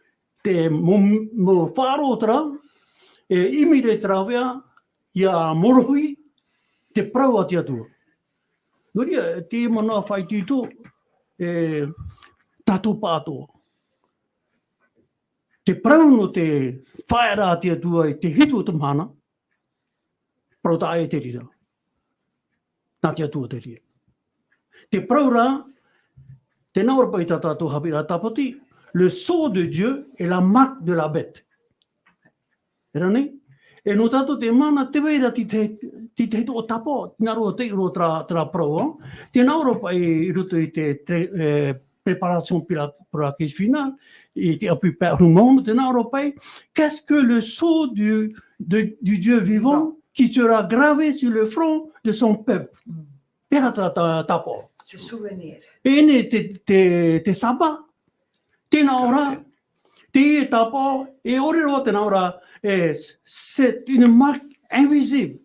S4: te mo whāro tara, e imi re trawea, ia morohui, te prau a te atua. Nori a te mana whaitito, tātou pātoa. Te prau no te whaera a te atua, te hitu o te mana, prota e te rira. Nā te atua te rira. Te praura, te naura pai tātou hapira tapati, le sceau de Dieu et la marque de la bête. E rane? E no tātou te mana te weira ti te o tapo, ngaro o te iro tra praua, te naura pai i ruto i te préparation pour la crise finale, et te apu pēr monde, te naura pai, qu'est-ce que le sceau du Dieu vivant qui sera gravé sur le front de son peuple. E hata tapo.
S5: Ce souvenir.
S4: E ne te saba, tēnā ora, te tapo, e ore roa tēnā ora, c'est une marque invisible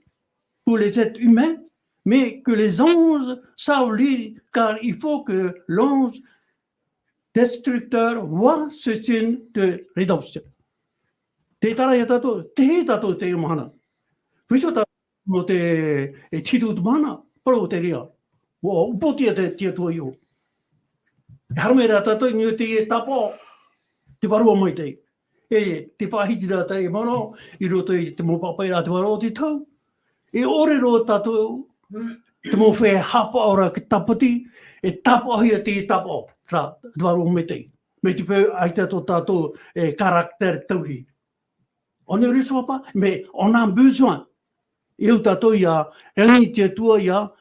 S4: pour les êtres humains, mais que les anges savent lire, car il faut que l'ange destructeur voit ce signe de rédemption. Te tara ia tato, te he tato te umahana. Whiso ta no te titu mana, pro te ria. Wo upo te tua yo. Harme ra tato ni te tapo. Te varua mai te. Te pahiti ra te mono, I roto I te mo papai ra te waro te tau. Ore ro tato, te mo whē hapa ora ki tapati, tapo ahia te tapo, ra, te waro me te. Me te pēu ai tato karakter tauhi. On est reçoit pas, mais on a besoin. Eu tato ia, engi te tua ia,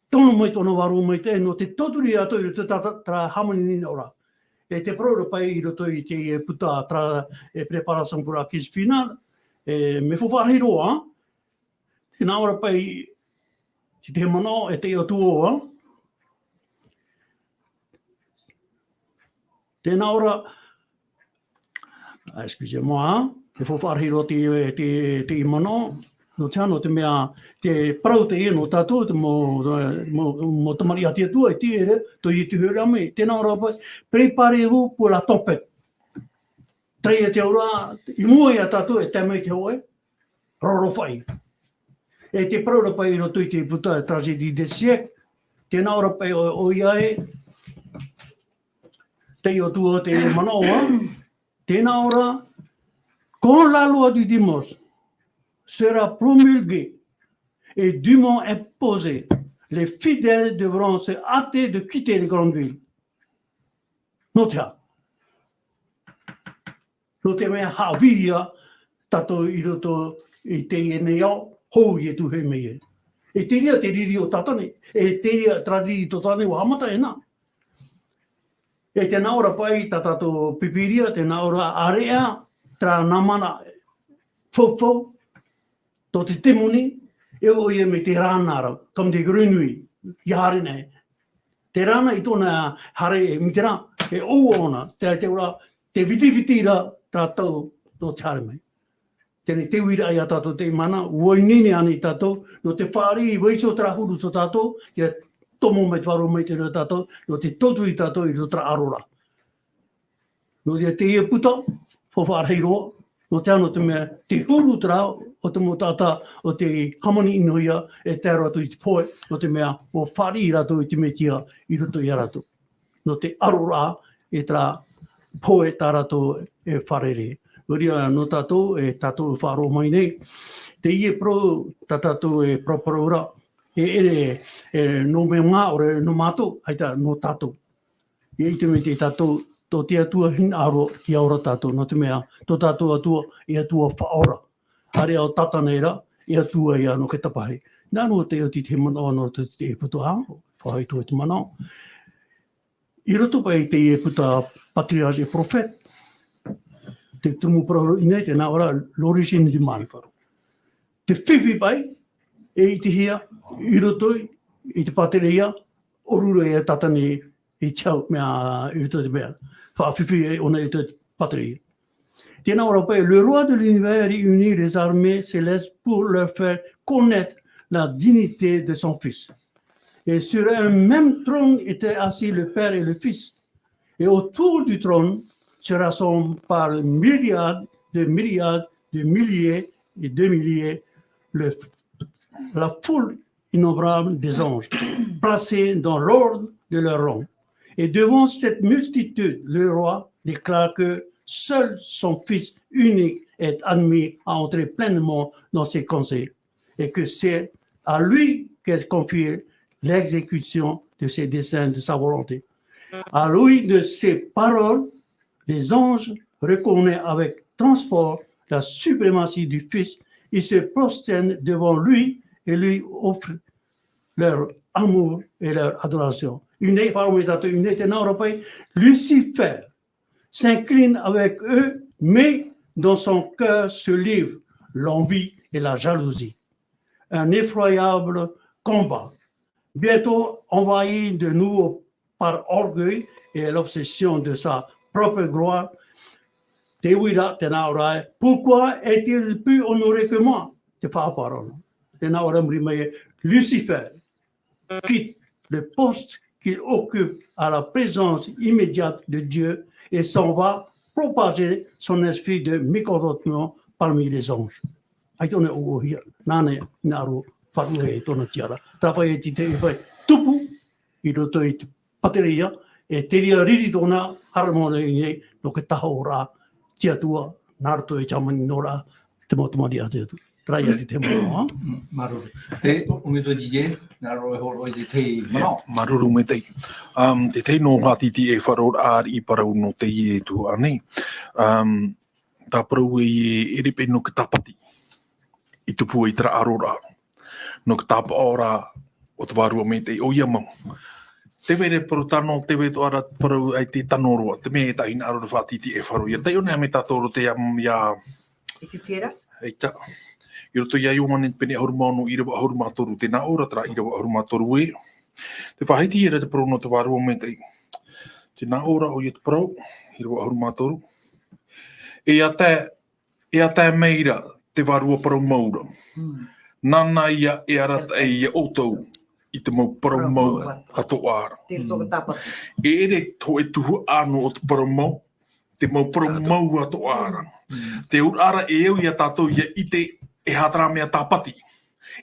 S4: tono mai tono waro mai te, no te toturi ato I te tra hamani ora. Te proro pai I roto I te puta tra preparação pour la crise finale. Me whawhahi roa, Tēnā ora pai te mono te o tuoa. Tēnā ora, excusez-moi, te whawharhiro te mono, no tano te mea, te parau te eno tātou, te mo tamari a te atua, te ere, to I te hurame. Tēnā ora pai, preparez-vous pour la tempête. Trei te aura, I mua ia tātou te mei te hoe, roro whai. Te praura pai no tui te puta tragédie des siècles, tēnā ora pai o iae, te o tua te manaoa, tēnā ora, quand la loi du dimanche sera promulguée et dûment imposée, les fidèles devront se hâter de quitter les grandes villes. Notia. No te mea hawia, tato I roto I te eneo, hou I tu he mei. Te ria te riri o tatane, te ria tra riri to tane o hamata e nā. Tēnā ora pai tato pipiria, tēnā ora area, tra namana fofo, to te temuni, o ia me te rānara, kam te grunui, I hare nei. Te rāna I tōna hare mi te rā, o ona, te ora, te viti-vitira tātou no tāre mai. Tēnei te wira ai a tātou te mana, uainini ani tātou, no te whāri I waiso tra huru to tātou, ia tomo mai te wharo mai te reo tātou, no te totu I tātou I to tra arora. No te ia puta, whawharhei roa, no te ano te mea, te huru tra o te mo tāta o te hamani inoia te rato I te poe, no te mea o whāri I rato I te metia I roto I rato. No te arora tra poe tā rato wharere. Ria no tātou, tātou whāro mai nei. Te ie pro, tātou propaura, no me ngā ore no mātou, aita no tātou. I te me te tātou, to te atua hin aro ki aura tātou, no te mea, to tātou atua, atua whaora. Hare au tataneira, atua ia no ke tapahe. Nā no te oti te mana no te puto hao, whahai tu te mana. I roto pai te puta patriarche et prophète, te tumu prahoro inei, te nā ora l'origine du mal. Te whiwhi pai, I te hia, I roto, I te patereia, orura e tatane I tiau mea I roto te mea. Whiwhi ona I te patereia. Tēnā ora pai, le roi de l'univers réunit les armées célestes pour leur faire connaître la dignité de son fils. Et sur un même trône étaient assis le Père et le Fils. Et autour du trône se rassemblent par milliards, de milliers et de milliers, la foule innombrable des anges, placés dans l'ordre de leur rang. Et devant cette multitude, le roi déclare que seul son Fils unique est admis à entrer pleinement dans ses conseils, et que c'est à lui qu'est confiée l'exécution de ses desseins, de sa volonté. À lui de ces paroles, les anges reconnaissent avec transport la suprématie du Fils. Ils se prosternent devant lui et lui offrent leur amour et leur adoration. Lucifer s'incline avec eux, mais dans son cœur se livre l'envie et la jalousie. Un effroyable combat. Bientôt envahi de nouveau par orgueil et l'obsession de sa propre gloire. Pourquoi est-il plus honoré que moi? Lucifer quitte le poste qu'il occupe à la présence immédiate de Dieu et s'en va propager son esprit de mécontentement parmi les anges. wharu he tona tiara. Tāpai e te pai tupu i roto i te pateria, e te ria riri tōna haramona i nei, no ke taha o rā, tia tua, nā roto e chamani no rā, te motumari a te atu. Trai ati te moa.
S1: Maruru. Te ungi tō jige, nā roe horo i te tei manao.
S3: Maruru me tei. Te tei no hatiti e wharor ar I parau no te I e tu anei. Tā parau e ere pe no ke tapati. I tupu e tera arora. No ke tapa ora o te warua me tei o ia mau. Te were paru tano, te were to ara paru ai te tanoroa. Te me e tahin arora whatiti e wharu. Ia tei o nea me tātoro te ia...
S5: I te tira?
S3: Eita. I roto ia iomane pene ahurumano I rewa ahurumatoru. Tēnā ora tera I rewa ahurumatoru e. Te whahiti e re te parau no te warua me tei. Tēnā ora o ia te parau, I rewa ahurumatoru. E a te meira te warua parau maura. Nana ia e arata e ia outou I te mau parau mau katoa ara.
S5: Te roto ka tāpati.
S3: E ere to e tuhu anu o te parau mau, te mau parau mau katoa ara. Te urara e eu ia tātou ia I te e hatara mea tāpati.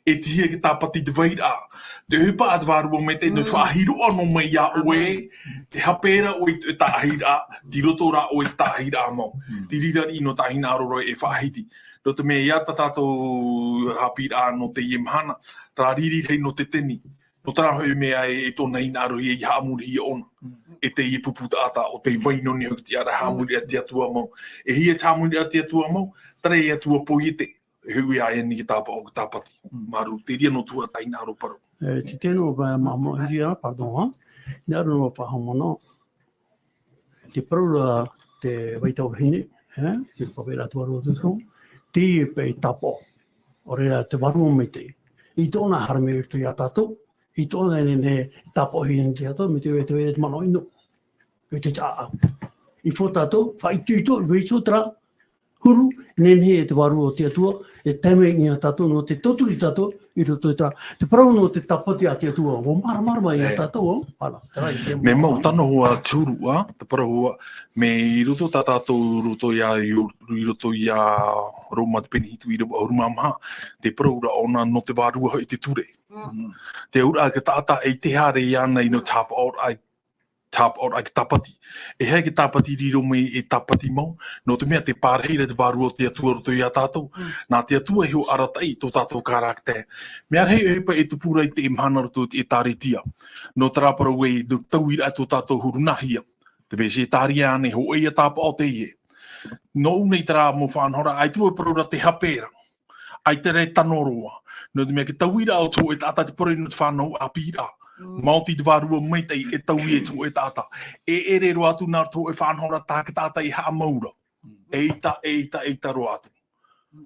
S3: E tihia ki tāpati te waira. Te hupa at warua me te no whahiro ano mai ia oe, te hapera o I tāhira, ti roto ra o I tāhira amo. Ti rira I no tāhina aroroi e whahiti. No te mea ia tātou hapira no te iemhana, tā riri rei no te teni. No tā hoi mea e tōna ina arohi e haamuri I ona. E te I puputa ata o te waino ni hau ti ara haamuri a te atua mau. E hia te haamuri a te atua mau, tare e atua poiete. Hui a e ni ki tāpa o ki tāpati. Maru, te ria no tua taina aro paru.
S4: Te tēnō mamo hiria, pardon, ha? Nē aru no pahamana. Te paraura te waitau hine, te papera tuaru o te tau. Te e pei tapo, o rea te warua me te. I tōna harame utu I a tātou, I tōna ne tapo hine te ato, me te e mano ino. E te taa. I fō tātou, whaitu I tō, I weiso tera, huru, nenhe e te waru o te atua, e teme I a tātou no te toturi tātou, I roto I tā. Te parau no te tapati a te atua, o mara I a tātou, ala.
S3: Me mau tano hoa te urua, te parau hoa, me I roto tā tātou roto I roto I a Roma te penihitu I rewa ahuruma maha, te parau ra ona no te warua I te ture. Te ura ke tāta e te hare I ana I no tāpa ora ai ki tapati. E hei ki tapati riro me e tapati mau, no te mea te pārheira te warua te atua roto I a tātou. Nā te atua heo aratai tō tātou kārakter. Mea hei hepa e tupura I te imhana roto e tāretia. No tarapara wei no tauira tō tātou hurunahia. Te vese tāria ane ho e a tāpa o te ie. No unei tara mo whanhora, ai tua paraura te hapera. Ai te rei tanoroa. No te mea ki tauira o tō e tāta te parau no te whanau a pira. Mauti te warua meitei e tau e tō e tāta. E ere ro atu nā tō e whanhora tā ke tāta I haa maura. E ita ro atu.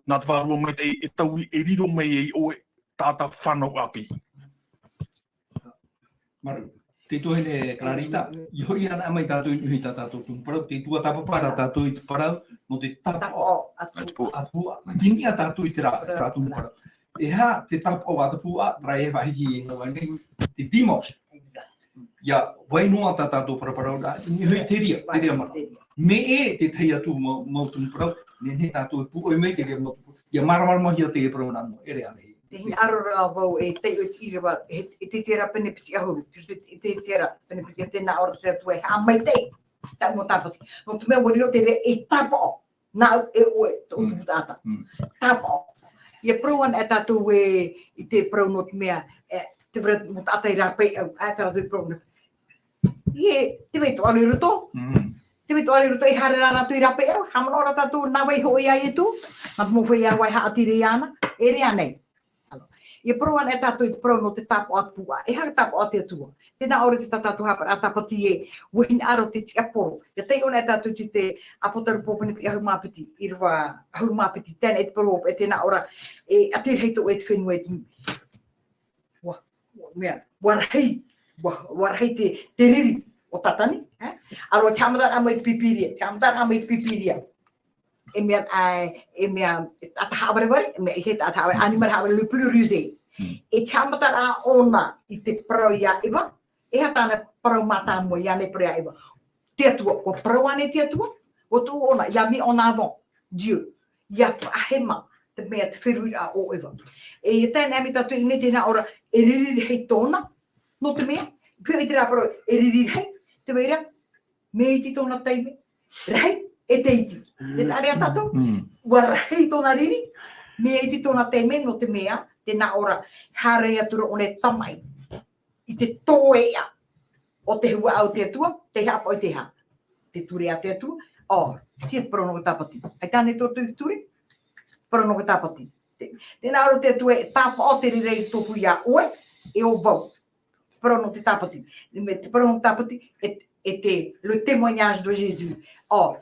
S3: Nā te warua meitei e tau e riro mei e oe tāta whanau api.
S1: Maru. Te tuhene Clarita, I hoi ana amai tātou inuhi tā tātou tūmparau, te tua tapapara tātou I te parau, no te tapo atua. Dini a tātou I te rā tūmparau. E ha te tapo o atapua, rai e wahiki e ngā wanei, te demos. Ia, wainoa tā tātou paraparau rā, I hui te ria mara. Me e te tei atu mau tūmparau, ne tātou e pu oi mei te ria mau tūmparau. Ia mara hia te e parau nāno, ere ane.
S5: Te hina arora wau e te i rewa, e te tera penepiti ahuru. E te tera penepiti a tēnā ora te atua e hamai tei. Tā mo tāpati. No te mea wariro te re e tapo. Nā e oe tō puputa tapo. Ia prouan e tātou I te prau no te mea, te wera mo tātai rāpei au, e tātou I prau no. Ie, te wei tō ari roto. Te wei tō ari roto I hare rā rātou I rāpei au. Hamana ora tātou nā wei hoi ai e tū. Nā te mowhai arwai haa atire I ana. E rea nei. Ia prouan e tātou I te prau no te tapo atua. E haka tapo a te atua. Tēnā ora te tātou hapara a tapati e wahina aro te tia poro. Ia tei ona e tātou ti te apotaru pōpene pi ahu māpiti. I rwa ahu māpiti. Tēnā e te paro e tēnā ora e atir heito e te whenua e te warahei te riri o tatani. Arwa te amatara ama I te pipiria. Te amatara ama I te pipiria. E mea atahawareware, e mea I he atahawareware, animar hawareware le plurize. E te amatara ona I te parau ia iwa, e hatana parau mata mua ia ne parau ia iwa. Te atua, o parau ane te atua, o tu ona, ia mi ona avon, Dieu, ia ahema, te mea te whirui a o ewa. E tēnei mi tatu ine tēnā ora e riri hei tōna, no te mea, pio i te rāparo e riri hei, te weira, me iti tōna teime, rei e te iti. Te tare a tatou, ua rei tōna riri, me iti tōna teime no te mea, tēnā ora hārei atura o ne tamai, i te tōea o te hua au te atua, te hapa o te ha. Te ture a te atua, tia prono ko tapati. Ai tāne tō ture, prono ko tapati. Tēnā aro te atua e tāpa o te rirei tōpu ia oe, e o vau. Prono te tapati. Te prono ko tapati, e te le témoignage de Jésus.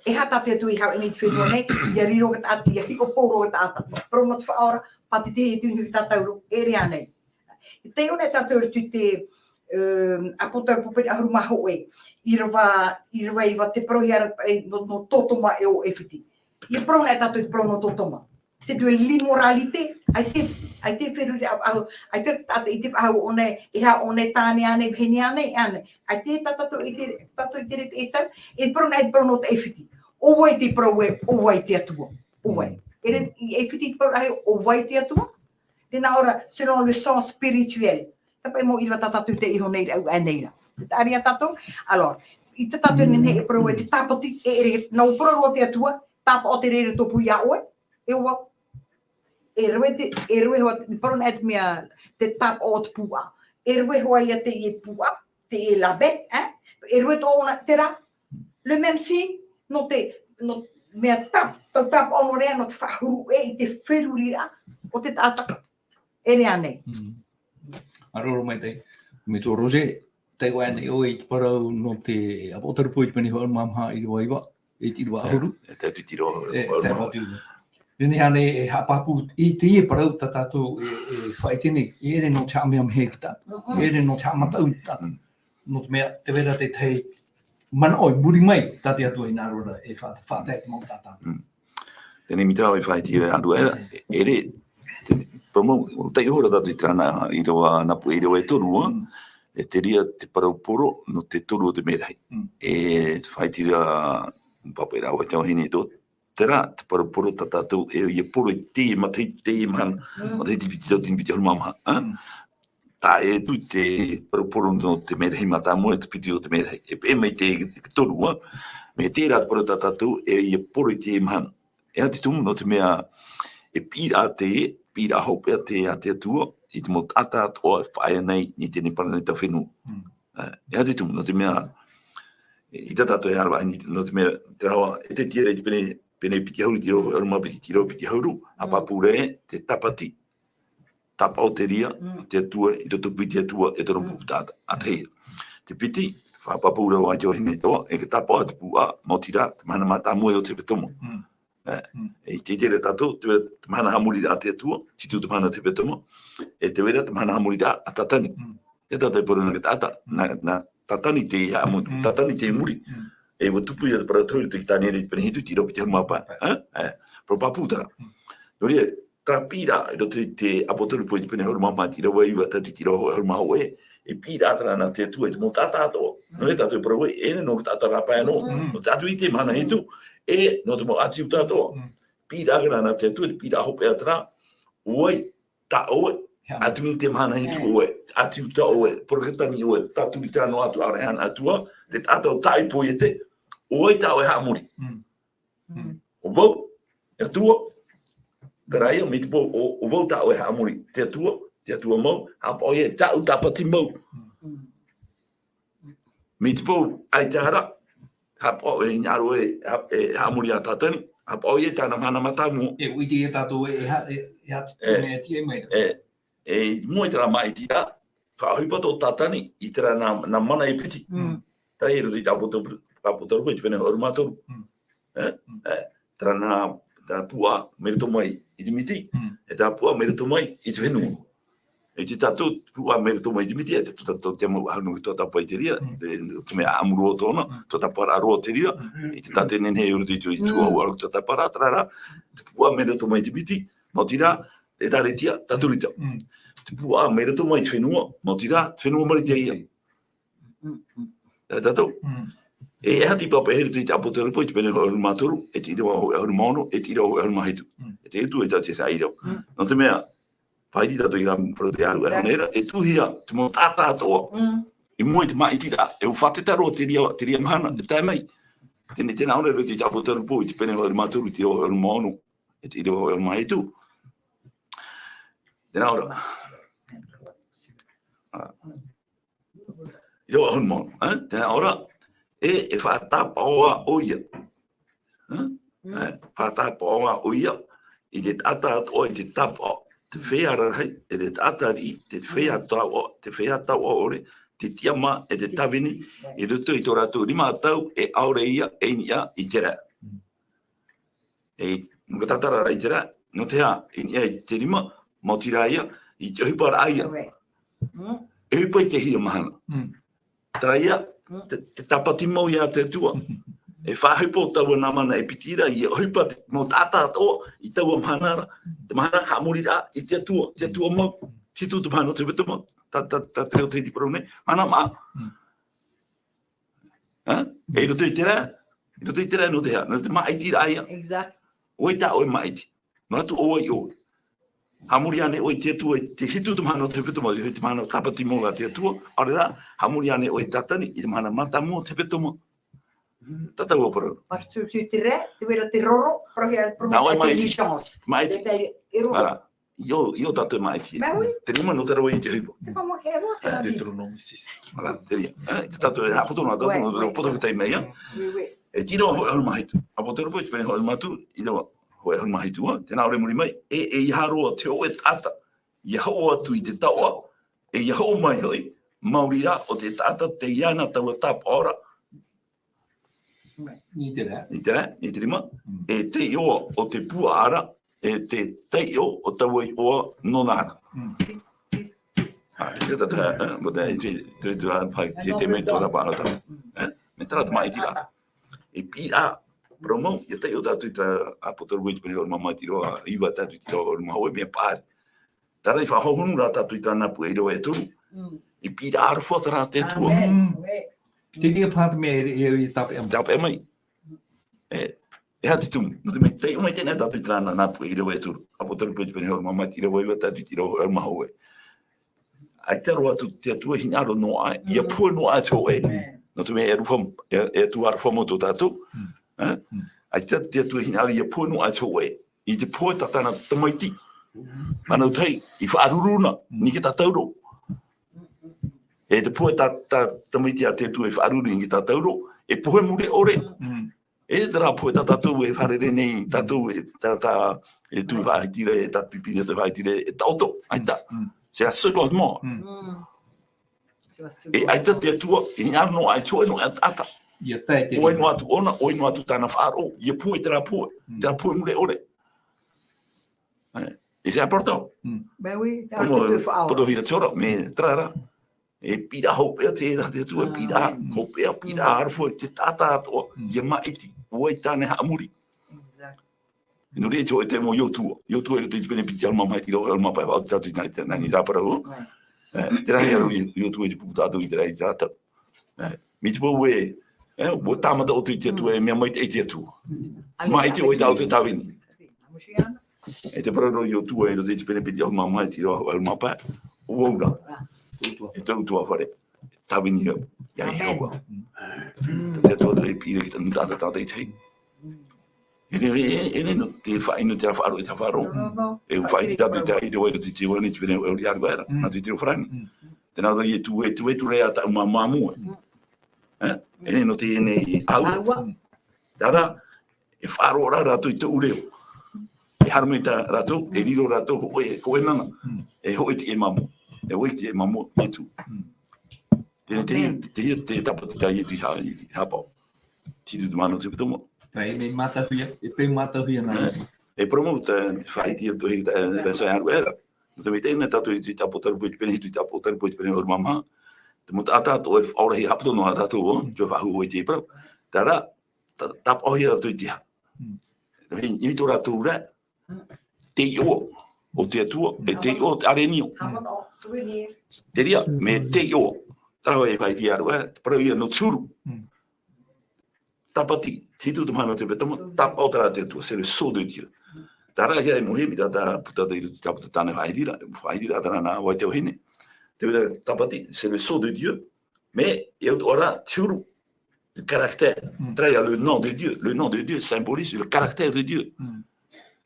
S5: E hata te atua i hau eni te whenua nei, ia riro ka tāti, ia hiko pōro ka tāta. Prono te whaora, pati te e tūnu ki tātauro, e rea nei. Te one tātauro tu te apotaru puperi ahuru maho e, i rawa iwa te prohiara no tōtoma e o ewhiti. I prona e tātou i prono tōtoma. C'est de l'immoralité. Ai te wheruri au, ai te tata i te au one, e ha one tāne ane, heni ane, ane. Ai te tātou i te rete e tau, e prona e prono te ewhiti. Owai te proe, owai te atua. Owai. E ewhiti te prona e owai te atua. Tēnā ora, selon le sens spirituel. Tapai mo ira tātou te iho nei au aneira. Te aria tātou. Alors, i te tātou nene e proe te tāpati, e ere, nau proro te atua, tāpa o te rere tōpu ia oe, e ua, e rue hoa, prona e te mea, te tāpa o te pua. E rue hoa ia te e pua, te e labe, e rue tō ona te rā. Le même si, no mea tāpa ono rea, no te whahuru e, i te wherurira, o te tātaka. E rea nei.
S1: Aroro mai te, me tō roze, te koe ane o i te parau no te apotarupo i te peni hoa mamha i rua iwa, e ti rua ahuru.
S2: E te atu tiro.
S1: Te whatu. Rene ane e hapapu, i te ie parau ta tātou e whaitene, e ere no te amea mhe ki tātou, e ere no te amatau ki tātou. No te mea, te wera te tei, mana oi, muri mai, tāte atua i nā rora e whātai te mau tātou.
S2: Tēnei mitau i whaiti e aru ere, promo, tai hora tātou i trana i roa napu e roa e torua, e te ria te parau poro no te toru o te merahai. E whaiti rea, papa e rawa i tau hene tō, te rā, te parau poro ta tātou e ia poro i te matai te mahana, matai te piti tau tini piti haru mamaha. Tā e tu te parau poro no te merahai mata moe te piti o te merahai. E pe mai te torua, me te rā te parau ta tātou e ia poro i te mahana. E ati tumu no te mea e pira te e, pira hope a te atua, i te mo tata atoa e whaia nei ni tēnei parana tau whenua. E ati tumu no te mea, i tatato e harwa, no te mea, te rawa, e te tiere i pene piti hauru tiro, aruma piti tiro piti hauru, a papure e te tapati. Tapa o te ria, te atua, i roto piti atua, e toro puputata, a te hea. Te piti, whapapura o aitio hene toa, e ke tapa o te pua, motira, te mahana mata mue o te petomo. E te tere tātou, te mahana hamuri a te atua, titu te mahana te petomo, e te wera te mahana hamuri a tatani. E tātai poruna ke tata, na tatani te hamuri, tatani te muri. E wa tupu ia te paratori te ki tāne ere i pene hitu, tiro piti harumapa. Pro paputara. Nori e, ka pira, i roto te apotoru po i te pene harumapa, tira wa iwa tatu tira harumaho e pira atara na te atua, e te mo tātātoa. Nori e tātou parawe, e ne no tātara rapa no, no tātou i te mahana hitu, e no te mo atiu tātoa. Pira agana na te atua, te pira hope atara, oi, ta oe, atu i te mahana hitu oe, atiu ta oe, poroketani oe, tātou i tāno atu arehan atua, te tātou tai po i te, oi ta oe hamuri. O vau, e atua, karaia, me te po, o vau ta oe hamuri, te atua mau, hapa oe, ta u tapati mau. Me te po, ai tahara, hapa oe, ngaro e hamuri a tātani, hapa oe, tāna mana matamu.
S1: E uiti e tātou e hati e mai.
S2: E moi tera mai tira, whahuipato tātani, i tera na mana e piti. Tai e ruti tāpotaru koe, te pene horu mātoru. Tera na pua merito mai i te miti, e tā pua merito mai i te whenua. E te tātou pua merito mai i te miti, e te tātou te mau hanu ki tō tāpai te ria, te mea amuru o tōna, tō tāpara aroa te ria, i te tātou nene he uruti i tua ua tō tāpara, tarara, te pua merito mai i te miti, mau tira, e tāre tia, tāturita. Te pua merito mai i te whenua, mau tira, te whenua maritia ia. E tātou. E hati papa e tu tapo te rupo, pene ho maturu, e tira ho e mono, e tira ho e mahitu. E te tu e ta te sairo. No te mea, fai di tato i ram pro te aru e honera, e tu hia, te mo tata atoa. I moi te mai tira, e u fate taro te ria mana, e tai mai. Tene te naore ro te tapo te rupo, te pene ho e maturu, tira ho e mono, e tira ho e mahitu. Te naora. Iro ho e mono, te naora. E whata paoa oia. Whata paoa oia. I te tata atoa i te tapa. Te whea rarai. E te tata ri. Te whea tawa. Te whea tawa ore. Te tiama e te tawini. I ruto i tō rātou 5 tau. E aore ia. E nia i te rā. E nuka tatara rai te rā. No te hā. E nia i te 5. Mautira ia. I te hupa raia. E hupa i te hia mahana. Tara ia. Te tapati mau ia te tua. E whahupo taua nā mana e pitira i hupa mo tata atoa i taua mahanara. Te mahana hamuri rā i te tua mau. Titu te mahana te weta mau. Ta treo te parone. Mana maa. E roto i te rā. I roto i te rā no te hea. No te maiti rā ia.
S5: Exact.
S2: Oi tā oi maiti. No atu oi oi. Hamuri ane oi te tua, te hitu te mahana te weta mau. Te mahana tapati mau la te tua. Aore rā. Hamuri ane oi tatani. I te mahana mata mo te weta mau. Tata ua para.
S5: Partu te re, te wera te roro, promote chance.
S2: Maiti. Io tatu maiti. Te rima no te rawa i te hipo.
S5: C'est pas moi qui ai voté.
S3: Deuteronomy 6.
S2: Voilà, te ria. Te tatu e haputo na tatu, no poto ki tai meia. E tira ho e mahitu. Apo te rupo i te pene ho e matu, i te ho e mahitu. Te nā ore muri mai. E i haroa te o e tata. I hao atu i te taua. E i hao mai hoi. Mauri rā o te tata te iana taua tapa ora.
S1: Ni te rā.
S2: Ni te rā, ni te rima. E te ioa o te pua ara, e te teio o taua i oa nonana. Te tata, mo te te tua pai, te mei tōna pāna tau. Me tara te mai tira. E pira, promo, i te o tatu i ta apotaru i te pene o mamati roa, iwa tatu i te o mahoe mea pāri. Tara i whahohunu rā tatu i tāna pu e roa e turu. I pira arwhota rā te tua.
S1: Te ria pāta mea e tape am.
S2: Tape mai. E hati tumu. No te mei tei umai tēnei tatu i tāna nā pu e roa e turu. Apotaru i te pene o mamati roa iwa tatu i te roa e mahoe. Ai te roa tu te atua hinaro no ai. Ia pua no ai tō e. No te mea e tu arwha mo tō tātou. Ai te atua hinaro ia pua no ai tō e. I te pua tatana tamaiti. Manau tei, i whaaruruna, ni ke tātauro. E te pua tamaiti a te atua i whaaruru ni ke tātauro. E pua mure ore. E te rā pua tātou e wharere nei, tātou e tata e tui whaitire, e tatpipire te whaitire, e tauto, ai ta. C'est la seconde mort. E ai ta te atua, i ngāru no ai tō e no ata.
S1: Ia tai te.
S2: Oi no atu ona, oi no atu tāna whaaro. Ia pua i te rā pua. Te rā pua mure ore. E c'est important.
S5: Ben oui, dans le feu.
S2: Podo hira tora, me trara. E pira hopea te atua, pira hopea, pira arfo, te tata atoa, ia maiti, oi tāne haamuri. No re tō e te mo yotua. Yotua e te pene piti alma mai tiro, alma pai au tatu i nani rāpara o. Te rahi aru yotua e te puku tātou i te rai tātou. Mi te pōu e, o tāmata o te atua e mea mai te e te atua. Mai te oi tau te tawini. E te pararo yotua e te pene piti alma mai tiro, alma pai, o aura. E tautua whare. Tawini au. Ia i haua. Te atua te pire ki tanu tāta tāta i tei. E no te whai no te whaaro i te whaaro. E whai ti tātu i te aire oe te te wane te wene o ri arwa era. Nā tu i te o whrani. Tēnā rei e tu e tu rea ta uma mamua. E no te ene i aua. Tara, e whaaro ora rātou i te ureo. E harumei ta rātou, e riro rātou koe nanga. E hoi ti e mamu. E hoi ti e mamu i tu. Tēnā te tapati tai e tu i hapau. Titu tu mano te pitomo.
S1: Tai me matahuia, e pe matahuia nā.
S2: E promota whaiti atu hei resa aru era. No te mei tēnei tatu i te tapotaru pui te pene, hitu i tapotaru pui te pene oru mamha. Te muta atato e aura hei haputo no atato o, tue whahu o i te prau. Tara, tap ohi ratu i te ha. Hei to ratu ura, te io o te atua, e te io te arenio. Te ria, me te io. Tara e whaiti aru era, te prau ia no tsuru. tapati, titu tu mana te betamo, tap outra te tu, c'est le sceau de Dieu. Tara ia e muhe mi tata puta te tapata tane haidira tana na wai te ohine. Te wera tapati, c'est le sceau de Dieu, mais il y a ora tiuru, le caractère. Tra ia le nom de Dieu. Le nom de Dieu symbolise le caractère de Dieu.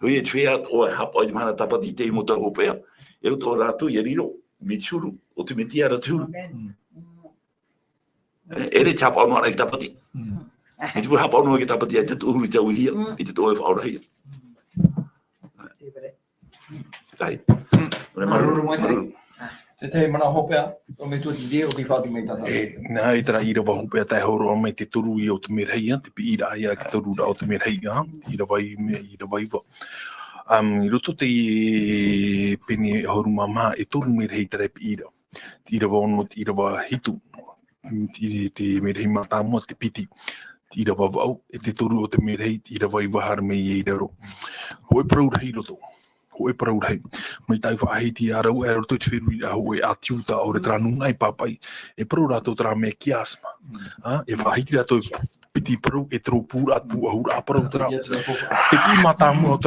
S2: Hoi te whea o hapa o mana tapati te imota hopea, e ora tu ia riro, mi tiuru, o te metia ra tiuru. Ere te hapa ono ara ki tapati. I te hapa ono ki tapati ai te tuhu i te uhia, i te toe whaora hia. Tai.
S1: Maruru mai tai. Te mana hopea, o me tu di o ki whāti mai tata.
S3: Nā i tera ira wa hopea tai horo mai te toru i o te merheia, te pi ira ai a ki toru ra o te merheia, ira vai wa. I roto te pene horu mama e toru merhei tera pi ira. Te ira wa ono, te ira wa hitu, te merhei matamua, te piti. Te ira wa wau, e te toru o te merhei, te ira vai wahara me i e raro. Hoi prau rei roto. Hoi prau rei. Mai tai whaahiti a rau, e roto te whirui a hoi a tiuta o re tranunga i papai. E prau rato tra me kiasma. E whaahiti rato piti prau e trau pūra atu ahura a prau tra. Te pi matamua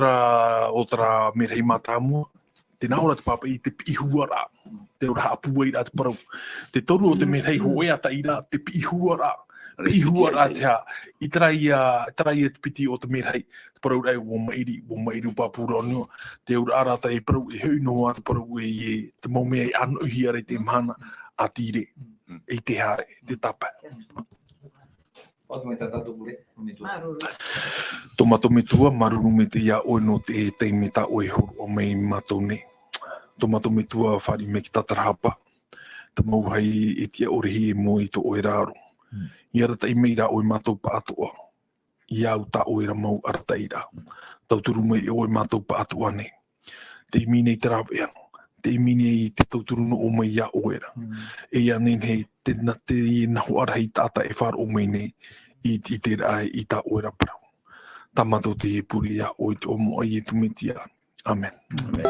S3: o tra merhei matamua. Te naura te papai te pi huara. Te ora hapua i rata prau. Te toru o te merhei hoi a taira, te pi huara. Ihua ratea, I trai e piti o te merhei, te parau rei o mairi upapura anua, te ura arata e parau e hui noa te parau e te maumea e anu hi are te mana a tire, e te hare, te tapa.
S1: Whātu mai tata tupure, me tu.
S3: Tomato me tua, maruru me te ia oe no te me ta oe huru o mei matou ne. Tomato me tua whari me ki tatarahapa, te mauhai e tia orehi e mo I to oe raro. I arata I meira o I mātou pātua. I au ta oira mau arata ira. Tau turu mai o I mātou pātua ne. Te imine I tarawe ano. Te imine I te tauturu no o mai ia oira. E ia nen hei te nahu arahei tāta e whāra o mai nei. I te rai I ta oira parau. Tā mātou te e puri ia o I te omo ai e tumetia. Amen.
S1: Amen.